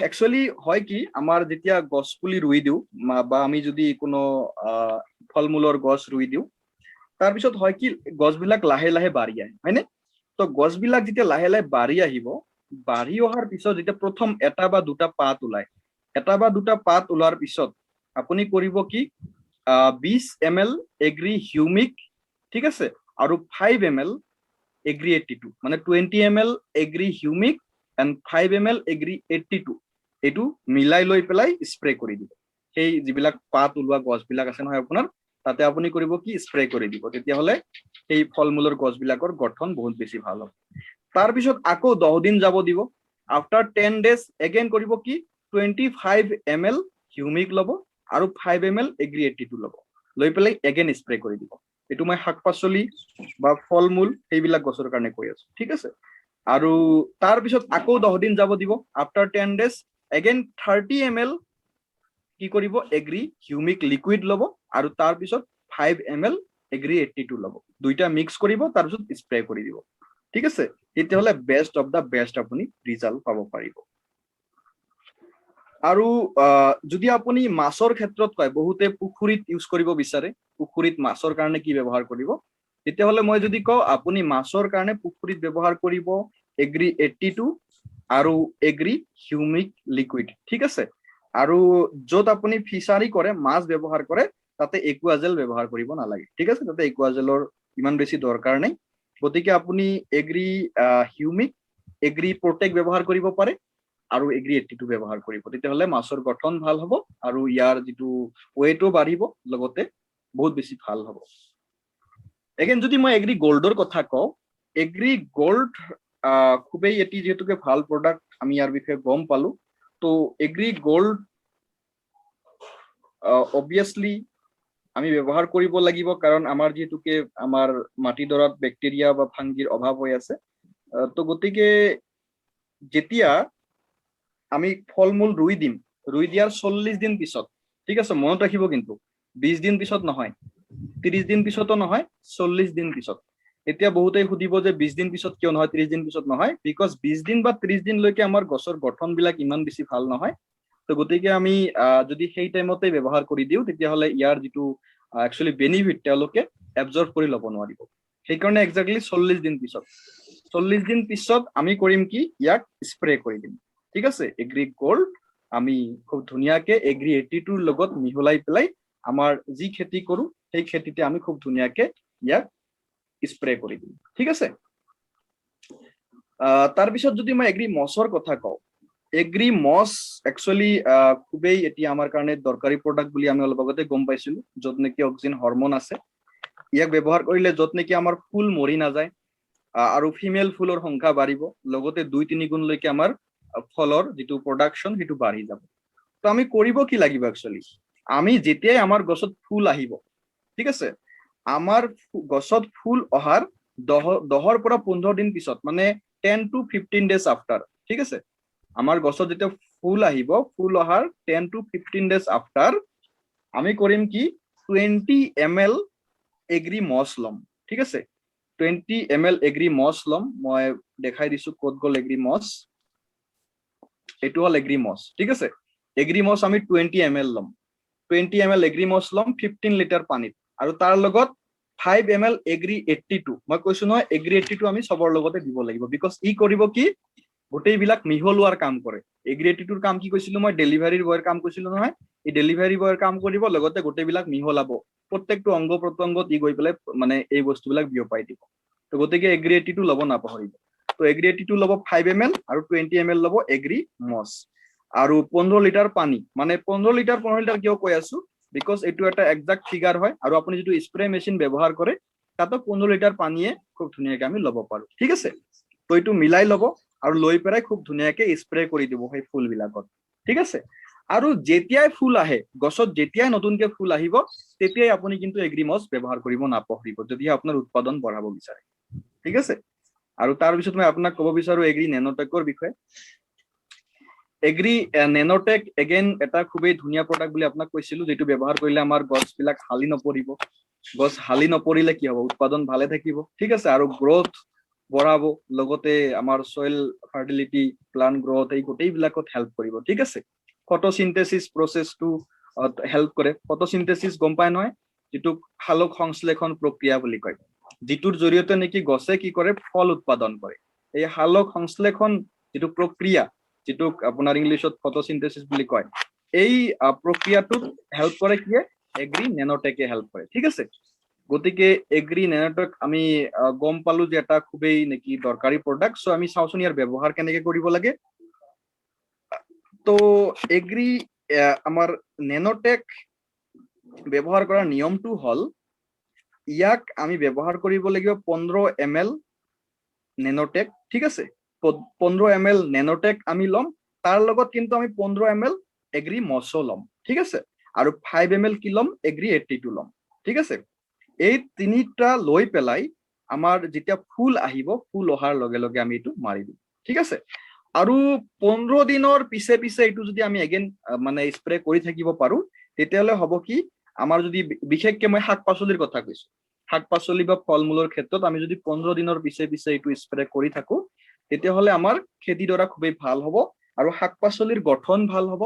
একচুয়ালি হয় কি আমাৰ যেতিয়া গছ পুলি ৰুই দিও বা আমি যদি কোনো ফলমূলৰ গছ ৰুই দিও তাৰ পিছত হয় কি গছবিলাক লাহে লাহে বাঢ়ি আহে হয়নে তো গছবিলাক যেতিয়া লাহে লাহে বাঢ়ি আহিব বাঢ়ি অহাৰ পিছত যেতিয়া প্ৰথম এটা বা দুটা পাত ওলাৰ পিছত আপুনি কৰিব কি 20 ml এগ্ৰি হিউমিক ঠিক আছে আৰু 5 ml এগ্ৰি 82 মানে 20 ml agri humic and 5 ml agri 82 এটো মিলাই লৈ পেলাই স্প্ৰে কৰি দিব সেই যিবিলাক পাত ওলোৱা গছবিলাক আছে নহয় আপোনাৰ তাতে আপুনি কৰিব কি স্প্ৰে কৰি দিব তেতিয়াহ'লে সেই ফল মূলৰ গছবিলাকৰ গঠন বহুত বেছি ভাল হ'ব তাৰ পিছত আকৌ 10 দিন যাব দিব আফটাৰ 10 ডেজ এগেইন কৰিব কি 25 ml হিউমিক ল'ব আৰু 5 ml এগ্ৰি 82 ল'ব লৈ পেলাই এগেইন স্প্ৰে কৰি দিব এটো মই শাক পাচলি বা ফল মূল সেইবিলাক গছৰ কাৰণে কৈ আছো ঠিক আছে আৰু তাৰ পিছত আকৌ 10 দিন যাব দিব আফটাৰ 10 ডেজ এগেইন 30 ml কি কৰিব এগ্ৰি হিউমিক লিকুইড ল'ব আৰু তাৰ পিছত 5 ml এগ্ৰি 82 ল'ব দুইটা মিক্স কৰিব তাৰ পিছত স্প্ৰে কৰি দিব ঠিক আছে তেতিয়াহ'লে বেষ্ট অফ দা বেষ্ট আপুনি ৰিজাল্ট পাব পাৰিব আৰু যদি আপুনি মাছৰ ক্ষেত্ৰত কয় বহুতে পুখুৰীত ইউজ কৰিব বিচাৰে পুখুৰীত মাছৰ কাৰণে কি ব্যৱহাৰ কৰিব তেতিয়াহ'লে মই যদি কওঁ আপুনি মাছৰ কাৰণে পুখুৰীত ব্যৱহাৰ কৰিব এগ্ৰি 82 আৰু এগ্ৰি হিউমিক লিকুইড ঠিক আছে আৰু য'ত আপুনি ফিচাৰী কৰে মাছ ব্যৱহাৰ কৰে তাতে একুৱাজেল ব্যৱহাৰ কৰিব নালাগে ঠিক আছে তাতে একুৱাজেলৰ ইমান বেছি দৰকাৰ নাই গতিকে আপুনি এগ্ৰি হিউমিক এগ্ৰি প্ৰটেক্ট ব্যৱহাৰ কৰিব পাৰে আৰু এগ্ৰি 82 ব্যৱহাৰ কৰিব তেতিয়াহ'লে মাছৰ গঠন ভাল হ'ব আৰু ইয়াৰ যিটো ওয়েটো বাঢ়িব লগতে বহুত বেছি ভাল হ'ব এগেইন যদি মই এগ্ৰি গোল্ডৰ কথা কওঁ এগ্ৰি গোল্ড খুবেই এটি যেহেতুকে ভাল প্ৰডাক্ট আমি ইয়াৰ বিষয়ে গম পালো তো এগ্ৰি গোল্ড অবভিয়াসলি আমি ব্যৱহাৰ কৰিব লাগিব কাৰণ আমাৰ যেহেতুকে আমাৰ মাটিডৰাত বেক্টেৰিয়া বা ফাংগিৰ অভাৱ হৈ আছে তো গতিকে যেতিয়া আমি ফল মূল ৰুই দিয়াৰ 40 দিন পিছত ঠিক আছে মনত ৰাখিব কিন্তু 20 দিন পিছত নহয় 30 দিন পিছতো নহয় 40 দিন পিছত এতিয়া বহুতেই সুধিব যে 20 দিন পিছত কিয় নহয় 30 দিন পিছত নহয় বিকজ 20 দিন বা 30 দিন লৈকে আমাৰ গছৰ গঠনবিলাক ইমান বেছি ভাল নহয় তো গতিকে আমি যদি সেই টাইমতে ব্যৱহাৰ কৰি দিও তেতিয়াহ'লে ইয়াৰ যিটো একচুয়ালি বেনিফিট তেওঁলোকে এবজৰ্ব কৰি ল'ব নোৱাৰিব সেইকাৰণে এক্স্যাক্টলি 40 দিন পিছত 40 দিন পিছত আমি কৰিম কি ইয়াক স্প্ৰে কৰি দিম ঠিক আছে এগ্ৰি গোল্ড আমি খুব ধুনীয়াকে এগ্ৰি 82 লগত মিহলাই পেলাই আমাৰ যি খেতি কৰো সেই খেতিতে আমি খুব ধুনীয়াকে ইয়াক স্প্ৰে কৰি দিম ঠিক আছে তাৰ পিছত যদি মই এগ্ৰি মছৰ কথা কওঁ এগ্ৰি মছ একচুয়ালি খুবেই এতিয়া আমাৰ কাৰণে দৰকাৰী প্ৰডাক্ট বুলি আমি অলপ আগতে গম পাইছিলো য'ত নেকি অক্সিজেন হৰমন আছে ইয়াক ব্যৱহাৰ কৰিলে য'ত নেকি আমাৰ ফুল মৰি নাযায় আৰু ফিমেল ফুলৰ সংখ্যা বাঢ়িব লগতে 2-3 গুণলৈকে আমাৰ ফলৰ যিটো প্ৰডাকশন সেইটো বাঢ়ি যাব তো আমি কৰিব কি লাগিব একচুয়ালি আমি যেতিয়াই আমাৰ গছত ফুল আহিব ঠিক আছে আমাৰ গছত ফুল অহাৰ 10 পৰা 15 দিন পিছত মানে 10 to 15 days after ঠিক আছে আমাৰ গছত যেতিয়া ফুল আহিব ফুল অহাৰ 10 to 15 days after আমি কৰিম কি 20 ml এগ্ৰি মছ লম ঠিক আছে 20 ml এগ্ৰি মছ লম মই দেখাই দিছো ক'ত গ'ল এগ্ৰি মছ এটো হল এগ্ৰি মছ ঠিক আছে এগ্ৰি মছ আমি 20 ml লম 20 ml এগ্ৰি মছ লম 15 লিটাৰ পানীত আৰু তাৰ লগত 5 ml এগ্ৰি 82 মই কৈছো নহয় এগ্ৰি 82 আমি সবৰ লগতে দিব লাগিব বিকজ ই কৰিব কি গোটেই বিলাক মিহলোৱাৰ কাম কৰে এগ্ৰি 82 কাম কি কৈছিলো মই ডেলিভাৰীৰ বয়ৰ কাম কৈছিলো নহয় এই ডেলিভাৰী বয়ৰ কাম কৰিব লগতে গোটেই বিলাক মিহলাব প্ৰত্যেকটো অংগ প্ৰত্যংগত ই গৈ পেলাই মানে এই বস্তুবিলাক বিয়পাই দিব তো গতিকে এগ্ৰি 82 ল'ব নাপাহৰিব তো এগ্ৰি 82 ল'ব 5 ml আৰু 20 ml ল'ব এগ্ৰি মছ আৰু 15 লিটাৰ পানী মানে 15 লিটাৰ কিয় কৈ আছো বিকজ এইটো এটা এক্সাক্ট ফিগাৰ হয় আৰু আপুনি যেটো স্প্ৰে মেচিন ব্যৱহাৰ কৰে তাতো 15 লিটাৰ পানীয়ে খুব ধুনীয়াকৈ আমি ল'ব পাৰো ঠিক আছে তো এইটো মিলাই ল'ব আৰু লৈ পেলাই খুব ধুনীয়াকৈ স্প্ৰে কৰি দিব সেই ফুলবিলাকত ঠিক আছে আৰু যেতিয়াই ফুল আহে গছত যেতিয়াই নতুনকৈ ফুল আহিব তেতিয়াই আপুনি কিন্তু এগ্ৰি মছ ব্যৱহাৰ কৰিব নাপাহৰিব যদি আপোনাৰ উৎপাদন বঢ়াব বিচাৰে ঠিক আছে আৰু তাৰ পিছত মই আপোনাক ক'ব বিচাৰো এগ্ৰি নেনোটেকৰ বিষয়ে এগ্ৰি নেনোটেক এগেইন এটা খুবেই ধুনীয়া প্ৰডাক্ট বুলি আপোনাক কৈছিলো যেটো ব্যৱহাৰ কৰিলে আমাৰ গছবিলাক হালি নপৰিব গছ হালি নপৰিলে কি হ'ব উৎপাদন ভালে থাকিব ঠিক আছে আৰু গ্ৰোথ বঢ়াব লগতে আমাৰ সয়েল ফাৰ্টিলিটি প্লান্ট গ্ৰোথ এই গোটেইবিলাকত হেল্প কৰিব ঠিক আছে ফটোসিনথেসিস প্ৰসেসটো হেল্প কৰে ফটোসিনথেসিস গম পায় নহয় যেটো সালোক সংশ্লেষণ প্ৰক্ৰিয়া বুলি কয় যেটোৰ জৰিয়তে নেকি গছে কি কৰে ফল উৎপাদন কৰে এই সালোক সংশ্লেষণ যেটো প্ৰক্ৰিয়া যেটো আপোনাৰ ইংলিছত ফটোসিনথেসিস বুলি কয় এই প্ৰক্ৰিয়াটোত হেল্প কৰে কি এগ্ৰি নেনোটেকে হেল্প কৰে ঠিক আছে গতিকে এগ্ৰি নেনোটেক আমি গম পালো যে এটা খুবেই নেকি দৰকাৰী প্ৰডাক্ট সো আমি চাওচোন ইয়াৰ ব্যৱহাৰ কেনেকৈ কৰিব লাগে তো এগ্ৰি আমাৰ নেনোটেক ব্যৱহাৰ কৰাৰ নিয়মটো হ'ল ইয়াক আমি ব্যৱহাৰ কৰিব লাগিব 15 ml নেনোটেক, ঠিক আছে? 15 ml নেনোটেক আমি ল'ম, তাৰ লগত কিন্তু আমি 15 ml এগ্ৰি মছো ল'ম, ঠিক আছে? আৰু 5 ml কি ল'ম? এগ্ৰি 82 ল'ম, ঠিক আছে? এই তিনিটা লৈ পেলাই আমাৰ যেতিয়া ফুল আহিব, ফুল অহাৰ লগে লগে আমি এইটো মাৰি দিম, ঠিক আছে? আৰু 15 দিনৰ পিছে পিছে এইটো যদি আমি এগেইন মানে স্প্ৰে কৰি থাকিব পাৰো, তেতিয়াহ'লে হ'ব কি আমাৰ যদি বিশেষকৈ মই শাক পাচলিৰ কথা কৈছো, শাক পাচলি বা ফল মূলৰ ক্ষেত্ৰত আমি যদি 15 দিনৰ পিছে পিছে এইটো স্প্ৰে কৰি থাকো, তেতিয়াহ'লে আমাৰ খেতিডৰা খুবেই ভাল হ'ব আৰু শাক পাচলিৰ গঠন ভাল হ'ব।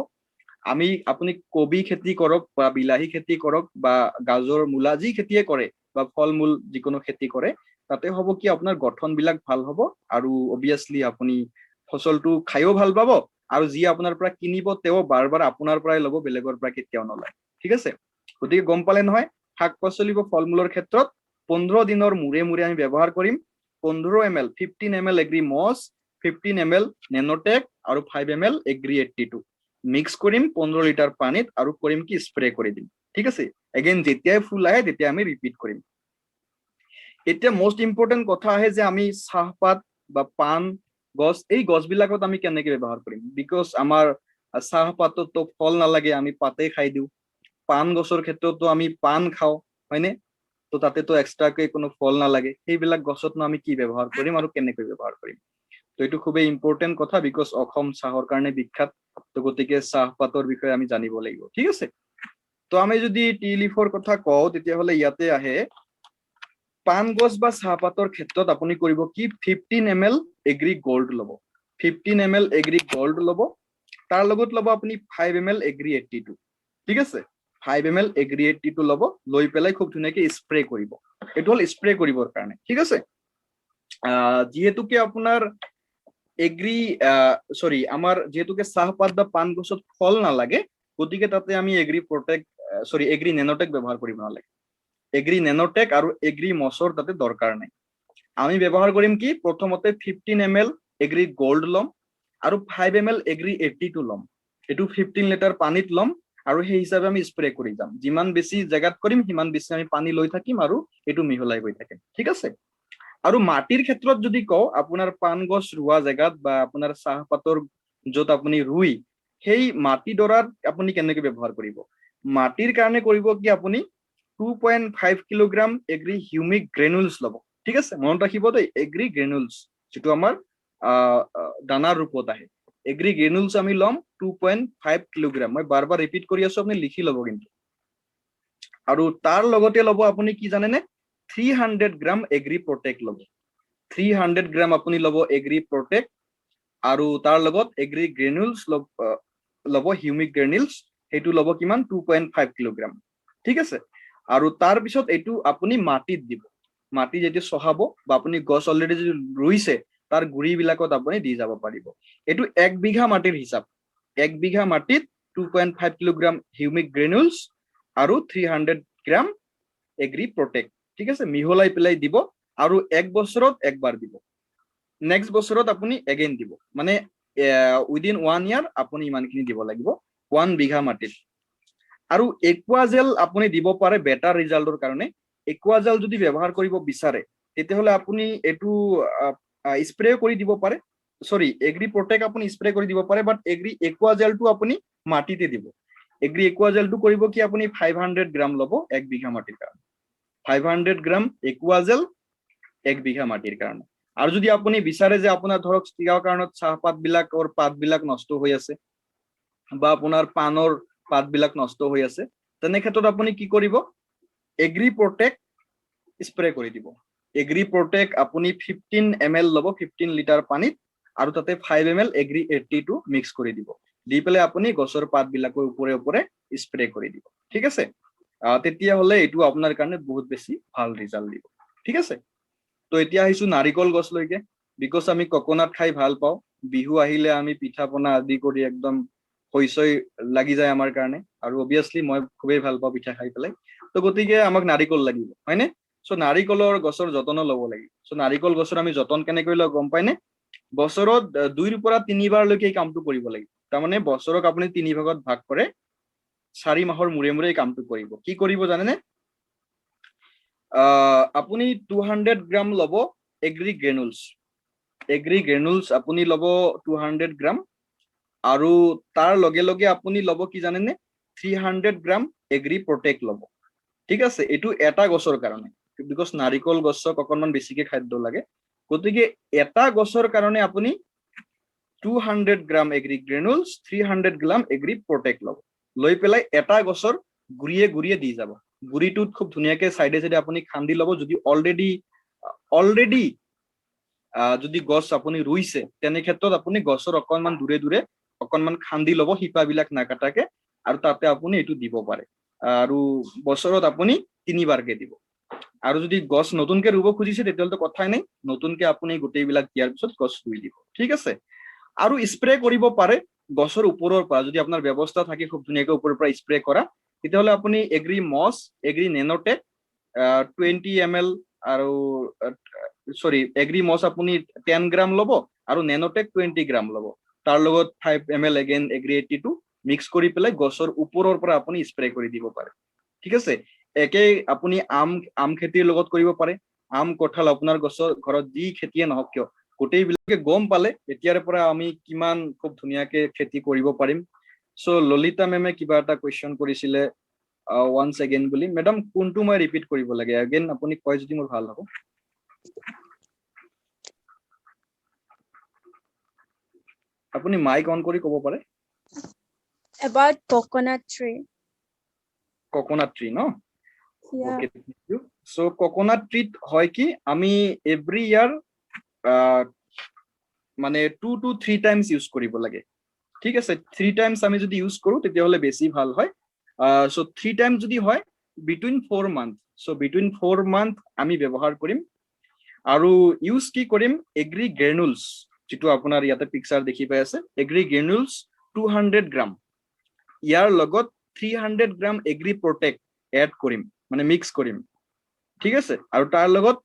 আপুনি কবি খেতি কৰক বা বিলাহী খেতি কৰক বা গাজৰ মূলা যি খেতিয়ে কৰে বা ফল মূল যিকোনো খেতি কৰে, তাতে হ'ব কি আপোনাৰ গঠন বিলাক ভাল হ'ব আৰু অবভিয়াছলি আপুনি ফচলটো খাইও ভাল পাব আৰু যি আপোনাৰ পৰা কিনিব তেওঁ বাৰ বাৰ আপোনাৰ পৰাই ল'ব, বেলেগৰ পৰা কেতিয়াও নলয়, ঠিক আছে? গতিকে গম পালে নহয়, শাক পাচলি বা ফল মূলৰ ক্ষেত্ৰত 15 দিনৰ মূৰে মূৰে আমি ব্যৱহাৰ কৰিম 15 ml 15 ml এগ্ৰি মছ, 15 ml নেনোটেক আৰু 5 ml এগ্ৰি 82 মিক্স কৰিম 15 লিটাৰ পানীত আৰু কৰিম কি স্প্ৰে কৰি দিম, ঠিক আছে? এগেইন যেতিয়াই ফুল আহে তেতিয়া আমি ৰিপিট কৰিম। এতিয়া মোষ্ট ইম্পৰ্টেণ্ট কথা আহে যে আমি চাহপাত বা পাণ গছ, এই গছবিলাকত আমি কেনেকে ব্যৱহাৰ কৰিম? বিকজ আমাৰ চাহপাততো ফল নালাগে, আমি পাতে খাই দিওঁ। পাণ গছৰ ক্ষেত্ৰতো আমি পাণ খাওঁ, হয়নে? তো তাতেতো এক্সট্ৰাকে কোনো ফল নালাগে, সেইবিলাক গছতনো আমি কি ব্যৱহাৰ কৰিম আৰু কেনেকৈ ব্যৱহাৰ কৰিম? তো এইটো খুবেই ইম্পৰ্টেণ্ট কথা, বিকজ অসম চাহৰ কাৰণে বিখ্যাত, তো গতিকে চাহপাতৰ বিষয়ে আমি জানিব লাগিব, ঠিক আছে? তো আমি যদি টি লিফৰ কথা কওঁ, তেতিয়াহ'লে ইয়াতে আহে পাণ গছ বা চাহপাতৰ ক্ষেত্ৰত আপুনি কৰিব কি 15 ml এগ্ৰি গল্ড ল'ব, 15 ml এগ্ৰি গল্ড ল'ব, তাৰ লগত ল'ব আপুনি 5 ml এগ্ৰি 82, ঠিক আছে? 5 ml এগ্ৰি 82 ল'ব, লৈ পেলাই খুব ধুনীয়াকে স্প্ৰে কৰিব। এইটো হ'ল স্প্ৰে কৰিবৰ কাৰণে, ঠিক আছে? যিহেতুকে আপোনাৰ আমাৰ যিহেতুকে চাহপাত বা পাণ গছত ফল নালাগে, গতিকে তাতে আমি এগ্ৰি নেনোটেক ব্যৱহাৰ কৰিব নালাগে। এগ্ৰি নেনোটেক আৰু এগ্ৰি মছৰ তাতে দৰকাৰ নাই। আমি ব্যৱহাৰ কৰিম কি প্ৰথমতে 15 ml এগ্ৰি গল্ড ল'ম আৰু 5 ml এগ্ৰি 82 ল'ম, এইটো 15 লিটাৰ পানীত ল'ম আৰু সেই হিচাপে আমি স্প্ৰে কৰি যাম। যিমান বেছি জেগাত কৰিম সিমান বেছি আমি পানী লৈ থাকিম আৰু এইটো মিহলাই গৈ থাকিম, ঠিক আছে? আৰু মাটিৰ ক্ষেত্ৰত যদি কওঁ, আপোনাৰ পাণ গছ ৰোৱা জেগাত বা আপোনাৰ চাহপাতৰ য'ত আপুনি ৰুই, সেই মাটিডৰাত আপুনি কেনেকে ব্যৱহাৰ কৰিব? মাটিৰ কাৰণে কৰিব কি আপুনি 2.5 কিলোগ্ৰাম এগ্ৰি হিউমিক গ্ৰেনুলছ ল'ব, ঠিক আছে? মনত ৰাখিব দেই, এগ্ৰি গ্ৰেনুলছ, যিটো আমাৰ দানাৰ ৰূপত আহে, এগ্ৰি গ্ৰেনুলছ আমি ল'ম 2.5 কিলোগ্ৰাম। মই বাৰ বাৰ ৰিপিট কৰি আছো, আপুনি লিখি ল'ব কিন্তু। আৰু তাৰ লগতে ল'ব আপুনি কি জানেনে? 300 গ্ৰাম এগ্ৰি প্ৰটেক ল'ব, 300 গ্ৰাম আপুনি ল'ব এগ্ৰি প্ৰটেক, আৰু তাৰ লগত এগ্ৰি গ্ৰেনুলছ ল'ব হিউমিক গ্ৰেনুলছ, সেইটো ল'ব কিমান 2.5 কিলোগ্ৰাম, ঠিক আছে? আৰু তাৰ পিছত এইটো আপুনি মাটিত দিব, মাটি যেতিয়া চহাব বা আপুনি গছ অলৰেডি যদি ৰুইছে তাৰ গুৰিবিলাকত আপুনি দি যাব পাৰিব। এইটো 1 বিঘা মাটিৰ হিচাপ, 1 বিঘা মাটিত 2.5 কিলোগ্ৰাম হিউমিক গ্ৰেনুলছ আৰু 300 গ্ৰাম এগ্ৰি প্ৰটেক, ঠিক আছে? মিহলাই পেলাই দিব আৰু 1 বছৰত একবাৰ দিব, নেক্সট বছৰত আপুনি এগেইন দিব, মানে উইদিন 1 ইয়াৰ আপুনি ইমানখিনি দিব লাগিব 1 বিঘা মাটিত। আৰু একুৱাজেল আপুনি দিব পাৰে বেটাৰ ৰিজাল্টৰ কাৰণে। একুৱাজেল যদি ব্যৱহাৰ কৰিব বিচাৰে, তেতিয়াহ'লে আপুনি এইটো স্প্ৰে কৰি দিব পাৰে, এগ্ৰি প্ৰটেক আপুনি স্প্ৰে কৰি দিব পাৰে, বাট একুৱাজেলটো আপুনি মাটিতে দিব। একুৱাজেলটো কৰিব কি আপুনি 500 গ্ৰাম ল'ব 1 বিঘা মাটিৰ কাৰণে, 500 গ্ৰাম একুৱাজেল 1 বিঘা মাটিৰ কাৰণে। আৰু যদি আপুনি বিচাৰে যে আপোনাৰ ধৰক কিবা কাৰণত চাহপাত বিলাকৰ পাতবিলাক নষ্ট হৈ আছে বা আপোনাৰ পাণৰ পাতবিলাক নষ্ট হৈ আছে, তেনে ক্ষেত্ৰত আপুনি কি কৰিব? এগ্ৰি প্ৰটেক স্প্ৰে কৰি দিব। এগ্ৰি প্ৰটেক আপুনি 15 ml ল'ব 15 লিটাৰ পানীত, আৰু তাতে 5 ml এগ্ৰি 82 মিক্স কৰি দিব, দি পেলাই আপুনি গছৰ পাতবিলাকৰ ওপৰে ওপৰে স্প্ৰে কৰি দিব, ঠিক আছে? তেতিয়াহ'লে এইটো আপোনাৰ কাৰণে বহুত বেছি ভাল ৰিজাল্ট দিব, ঠিক আছে? তো এতিয়া আহিছো নাৰিকল গছলৈকে, বিকজ আমি ককনাট খাই ভাল পাওঁ, বিহু আহিলে আমি পিঠা পনা আদি কৰি একদম হৈচৈ লাগি যায় আমাৰ কাৰণে, আৰু অবভিয়াছলি মই খুবেই ভাল পাওঁ পিঠা খাই পেলাই, তো গতিকে আমাক নাৰিকল লাগিব, হয়নে? চ' নাৰিকলৰ গছৰ যতনো ল'ব লাগিব। চ' নাৰিকল গছৰ আমি যতন কেনেকৈ লওঁ গম পাইনে? বছৰত 2 পৰা 3 বাৰলৈকে এই কামটো কৰিব লাগিব। তাৰমানে বছৰক আপুনি 3 ভাগত ভাগ কৰে 4 মাহৰ মূৰে মূৰে এই কামটো কৰিব কি কৰিব জানেনে আপুনি 200 গ্ৰাম লব এগ্ৰি গ্ৰেনুলছ আপুনি লব 200 গ্ৰাম আৰু তাৰ লগে লগে আপুনি লব কি জানেনে 300 গ্ৰাম এগ্ৰি প্ৰটেক্ট লব ঠিক আছে এটো এটা গছৰ কাৰণে বিকজ নাৰিকল গছক অকনমান বেছিকে খাদ্য লাগে গতিকে এটা গছৰ কাৰণে আপুনি 200 গ্ৰাম এগ্ৰি গ্ৰেনুলছ 300 গ্ৰাম এগ্ৰি প্ৰটেক্ট লব লৈ পেলাই এটা গছৰ গুৰিয়ে দি যাব গুৰিটোত খুব ধুনিয়াকে সাইডে সাইডে আপুনি খান্দি লব যদি অলৰেডি যদি গছ আপুনি ৰুইছে তেনে ক্ষেত্ৰত আপুনি গছৰ অকনমান দূৰে অকনমান খান্দি লব হিপাবিলাক নাকাটাকে আৰু তাতে আপুনি এটো দিব পাৰে আৰু বছৰত আপুনি 3 বাৰকে দিব আৰু যদি গছ নতুনকে ৰুব খুজিছে তেতিয়ালতো কথাই নাই নতুনকে আপুনি গোটেইবিলাক দিয়াৰ পিছত গছ ৰুই দিব ঠিক আছে আৰু স্প্ৰে কৰিব পাৰে গছৰ ওপৰৰ পৰা যদি আপোনাৰ ব্যৱস্থা থাকে খুব ধুনিয়াকে ওপৰৰ পৰা স্প্ৰে কৰা তেতিয়াহলে আপুনি এগ্ৰি মছ এগ্ৰি নেনোটেক 20 ml আৰু সৰি এগ্ৰি মছ আপুনি 10 গ্ৰাম লব আৰু নেনোটেক 20 গ্ৰাম লব তাৰ লগত 5 ml again এগ্ৰি 82 মিক্স কৰি পেলাই গছৰ ওপৰৰ পৰা আপুনি স্প্ৰে কৰি দিব পাৰে ঠিক আছে একে আপুনি আম খেতিৰ লগত কৰিব পাৰে আম কঁঠাল আপোনাৰ গছৰ ঘৰত যি খেতিয়ে নহক কিয় গোটেইবিলাকে গম পালে এতিয়াৰ পৰা আমি কিমান খুব ধুনিয়াকে খেতি কৰিব পাৰিম সো ললিতা মেমে কিবা এটা কোৱেশ্চন কৰিছিলে ওয়ান্স এগেইন বুলি মেডাম কোনটো মই ৰিপিট কৰিব লাগে এগেইন আপুনি কয় যদি মোৰ ভাল হ'ব আপুনি মাইক অন কৰি ক'ব পাৰে about coconut tree. coconut tree no Yeah. okay thank you so coconut tree হয় কি আমি every year মানে 2 to 3 times ইউজ কৰিব লাগে ঠিক আছে 3 times আমি যদি ইউজ কৰো তেতিয়া হলে বেছি ভাল হয় so 3 times যদি হয় between 4 month so between 4 month আমি ব্যৱহাৰ কৰিম আৰু ইউজ কি কৰিম এগ্ৰি গ্ৰেনুলছ যেটো আপোনাৰ ইয়াতে পিকচাৰ দেখি পাই আছে এগ্ৰি গ্ৰেনুলছ 200 গ্ৰাম ইয়াৰ লগত 300 গ্ৰাম এগ্ৰি প্ৰটেক্ট এড কৰিম মানে মিক্স কৰিম ঠিক আছে আৰু তাৰ লগত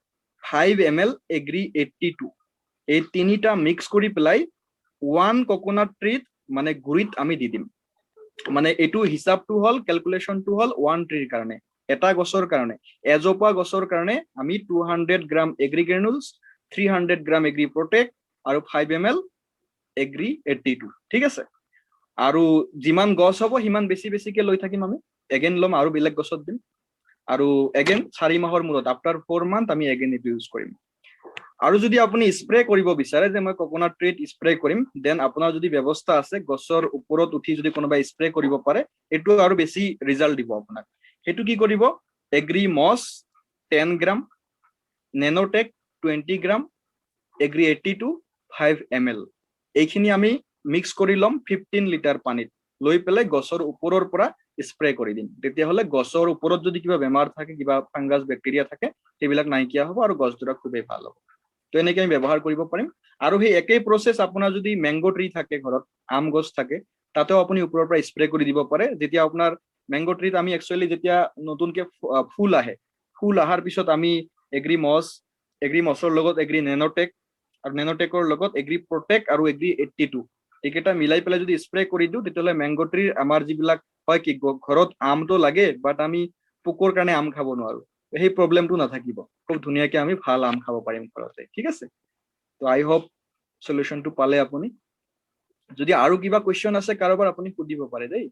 5 ml এগ্ৰি 82 এই তিনিটা মিক্স কৰি পেলাই 1 কোকোনাট ট্ৰি মানে গুৰিত আমি দি দিম মানে এটো হিসাবটো হল ক্যালকুলেশনটো হল 1 ট্ৰিৰ কাৰণে এটা গছৰ কাৰণে এজোপা গছৰ কাৰণে আমি 200 গ্ৰাম এগ্ৰি গ্ৰেনুলছ 300 গ্ৰাম এগ্ৰি প্ৰটেক্ট আৰু 5 ml এগ্ৰি 82 ঠিক আছে আৰু যিমান গছ হ'ব হিমান বেছিকে লৈ থাকিম আমি এগেইন লম আৰু বেলেগ গছত দিম আৰু এগেইন 4 মাহৰ মূৰত আফটাৰ 4 মান্থ আমি এগেইন ইট ইউজ কৰিম আৰু যদি আপুনি স্প্ৰে কৰিব বিচাৰে যে মই কোকোনাট ট্ৰিত স্প্ৰে কৰিম দেন আপোনাৰ যদি ব্যৱস্থা আছে গছৰ ওপৰত উঠি যদি কোনোবা স্প্ৰে কৰিব পাৰে এটো আৰু বেছি ৰিজাল্ট দিব আপোনাক হেতু কি কৰিব এগ্ৰি মছ 10 গ্ৰাম নেনোটেক 20 গ্ৰাম এগ্ৰি 82 5 ml এইখিনি আমি মিক্স কৰি লম 15 লিটাৰ পানীত লৈ পেলাই গছৰ ওপৰৰ পৰা স্প্ৰে কৰি দিম তেতিয়া হলে গছৰ ওপৰত যদি কিবা বেমাৰ থাকে কিবা ফাংগাছ বেক্টেৰিয়া থাকে সেইবিলাক নাইকিয়া হ'ব আৰু গছজোৰা খুবেই ভাল হ'ব তো এনেকৈ আমি ব্যৱহাৰ কৰিব পাৰিম আৰু সেই একেই প্ৰসেস আপোনাৰ যদি ম্যাঙ্গো ট্ৰি থাকে ঘৰত আম গছ থাকে তাতেও আপুনি ওপৰৰ পৰা স্প্ৰে কৰি দিব পাৰে যেতিয়া আপোনাৰ ম্যাঙ্গো ট্ৰিত আমি একচুয়ালি যেতিয়া নতুনকে ফুল আহে ফুল আহাৰ পিছত আমি এগ্ৰি মছৰ লগত এগ্ৰি নেনোটেক আৰু নেনোটেকৰ লগত এগ্ৰি প্ৰটেক্ট আৰু এগ্ৰি 82 এইকেইটা মিলাই পেলাই যদি স্প্ৰে কৰি দিও তেতিয়াহলে ম্যাঙ্গো ট্ৰিৰ আমাৰ যিবিলাক হয় কি ঘৰত আমটো লাগে বাট আমি পোকৰ কাৰণে আম খাব নোৱাৰো সেই প্ৰবলেমটো নাথাকিব খুব ধুনিয়াকে আমি ভাল আম খাব পাৰিম ঘৰতে ঠিক আছে তো আই হোপ সলিউশনটো পালে আপুনি যদি আৰু কিবা কোৱেশ্চন আছে কাৰোবাৰ আপুনি সুধিব পাৰে দেই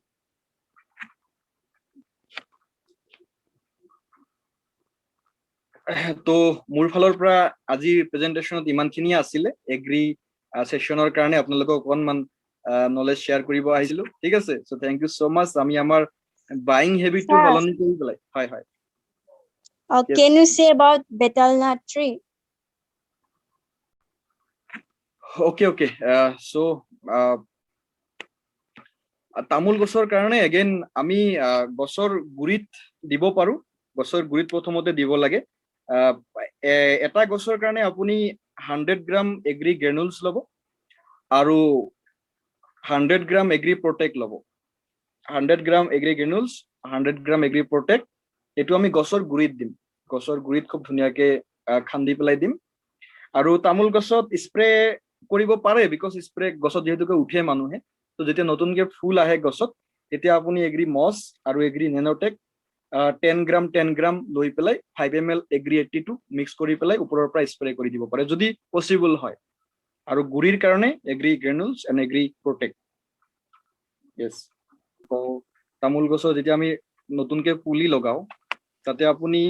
তো মোৰ ফালৰ পৰা আজি প্ৰেজেন্টেশনত ইমানখিনি আছিল এগ্ৰি সেশনৰ কাৰণে আপোনালোকক অকনমান নলেজ শেয়াৰ কৰিব আহিছিলো ঠিক আছে সো থ্যাংক ইউ সো মাচ আমি আমাৰ বাইং হেবিটটো হলনি কৰি পেলাই হয় হয় Can you say about betel nut tree? Okay. So তামোল গছৰ কাৰণে এগেইন আমি গছৰ গুৰিত দিব পাৰো গছৰ গুৰিত প্ৰথমতে দিব লাগে এটা গছৰ কাৰণে আপুনি 100 গ্ৰাম এগ্ৰি গ্ৰেনুলছ লব আৰু 100 গ্ৰাম এগ্ৰি প্ৰটেক্ট লব 100 গ্ৰাম এগ্ৰি গ্ৰেনুলছ 100 গ্ৰাম এগ্ৰি প্ৰটেক্ট এটো আমি গছৰ গুৰিত দিম গছৰ গুৰিত খুব ধুনিয়াকে খান্দি পেলাই দিম আৰু তামোল গছত স্প্ৰে কৰিব পাৰে বিকজ স্প্ৰে গছত যেহেতুকে উঠে মানুহে তো তো যেতিয়া নতুনকে ফুল আহে গছত তেতিয়া আপুনি এগ্ৰি মছ আৰু এগ্ৰি নেনোটেক 10 গ্ৰাম লৈ পেলাই 5 ml এগ্ৰি 82 মিক্স কৰি পেলাই ওপৰৰ পৰা স্প্ৰে কৰি দিব পাৰে যদি পসিবল হয় আৰু গুৰিৰ কাৰণে agri granules and agri protect yes তামোল গছৰ যেতিয়া আমি নতুনকে পুলি লগাও তাতে আপুনি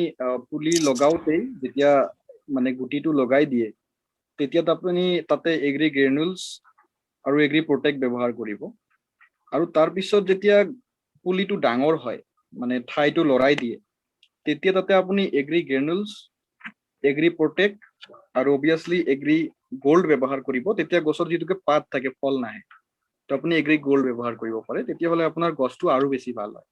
পুলি লগাওতেই যেতিয়া মানে গুটিটো লগাই দিয়ে তেতিয়া আপুনি তাতে এগ্ৰি গ্ৰেনুলছ আৰু এগ্ৰি প্ৰটেক্ট ব্যৱহাৰ কৰিব আৰু তাৰ পিছত যেতিয়া পুলিটো ডাঙৰ হয় মানে ঠাইটো লৰাই দিয়ে তেতিয়া তাতে আপুনি এগ্ৰি গ্ৰেনুলছ এগ্ৰি প্ৰটেক্ট আৰু অবভিয়াছলি এগ্ৰি গোল্ড ব্যৱহাৰ কৰিব তেতিয়া গছৰ যিটোকে পাত থাকে ফল নাহে তো আপুনি এগ্ৰি গোল্ড ব্যৱহাৰ কৰিব পাৰে তেতিয়াহ'লে আপোনাৰ গছটো আৰু বেছি ভাল হয়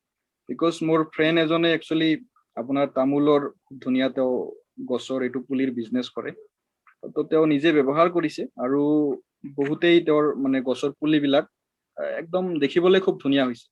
বিকজ মোৰ ফ্ৰেণ্ড এজনে একচুৱেলি আপোনাৰ তামোলৰ ধুনীয়া তেওঁ গছৰ এইটো পুলিৰ বিজনেছ কৰে তো তেওঁ নিজে ব্যৱহাৰ কৰিছে আৰু বহুতেই তেওঁৰ মানে গছৰ পুলিবিলাক একদম দেখিবলৈ খুব ধুনীয়া হৈছে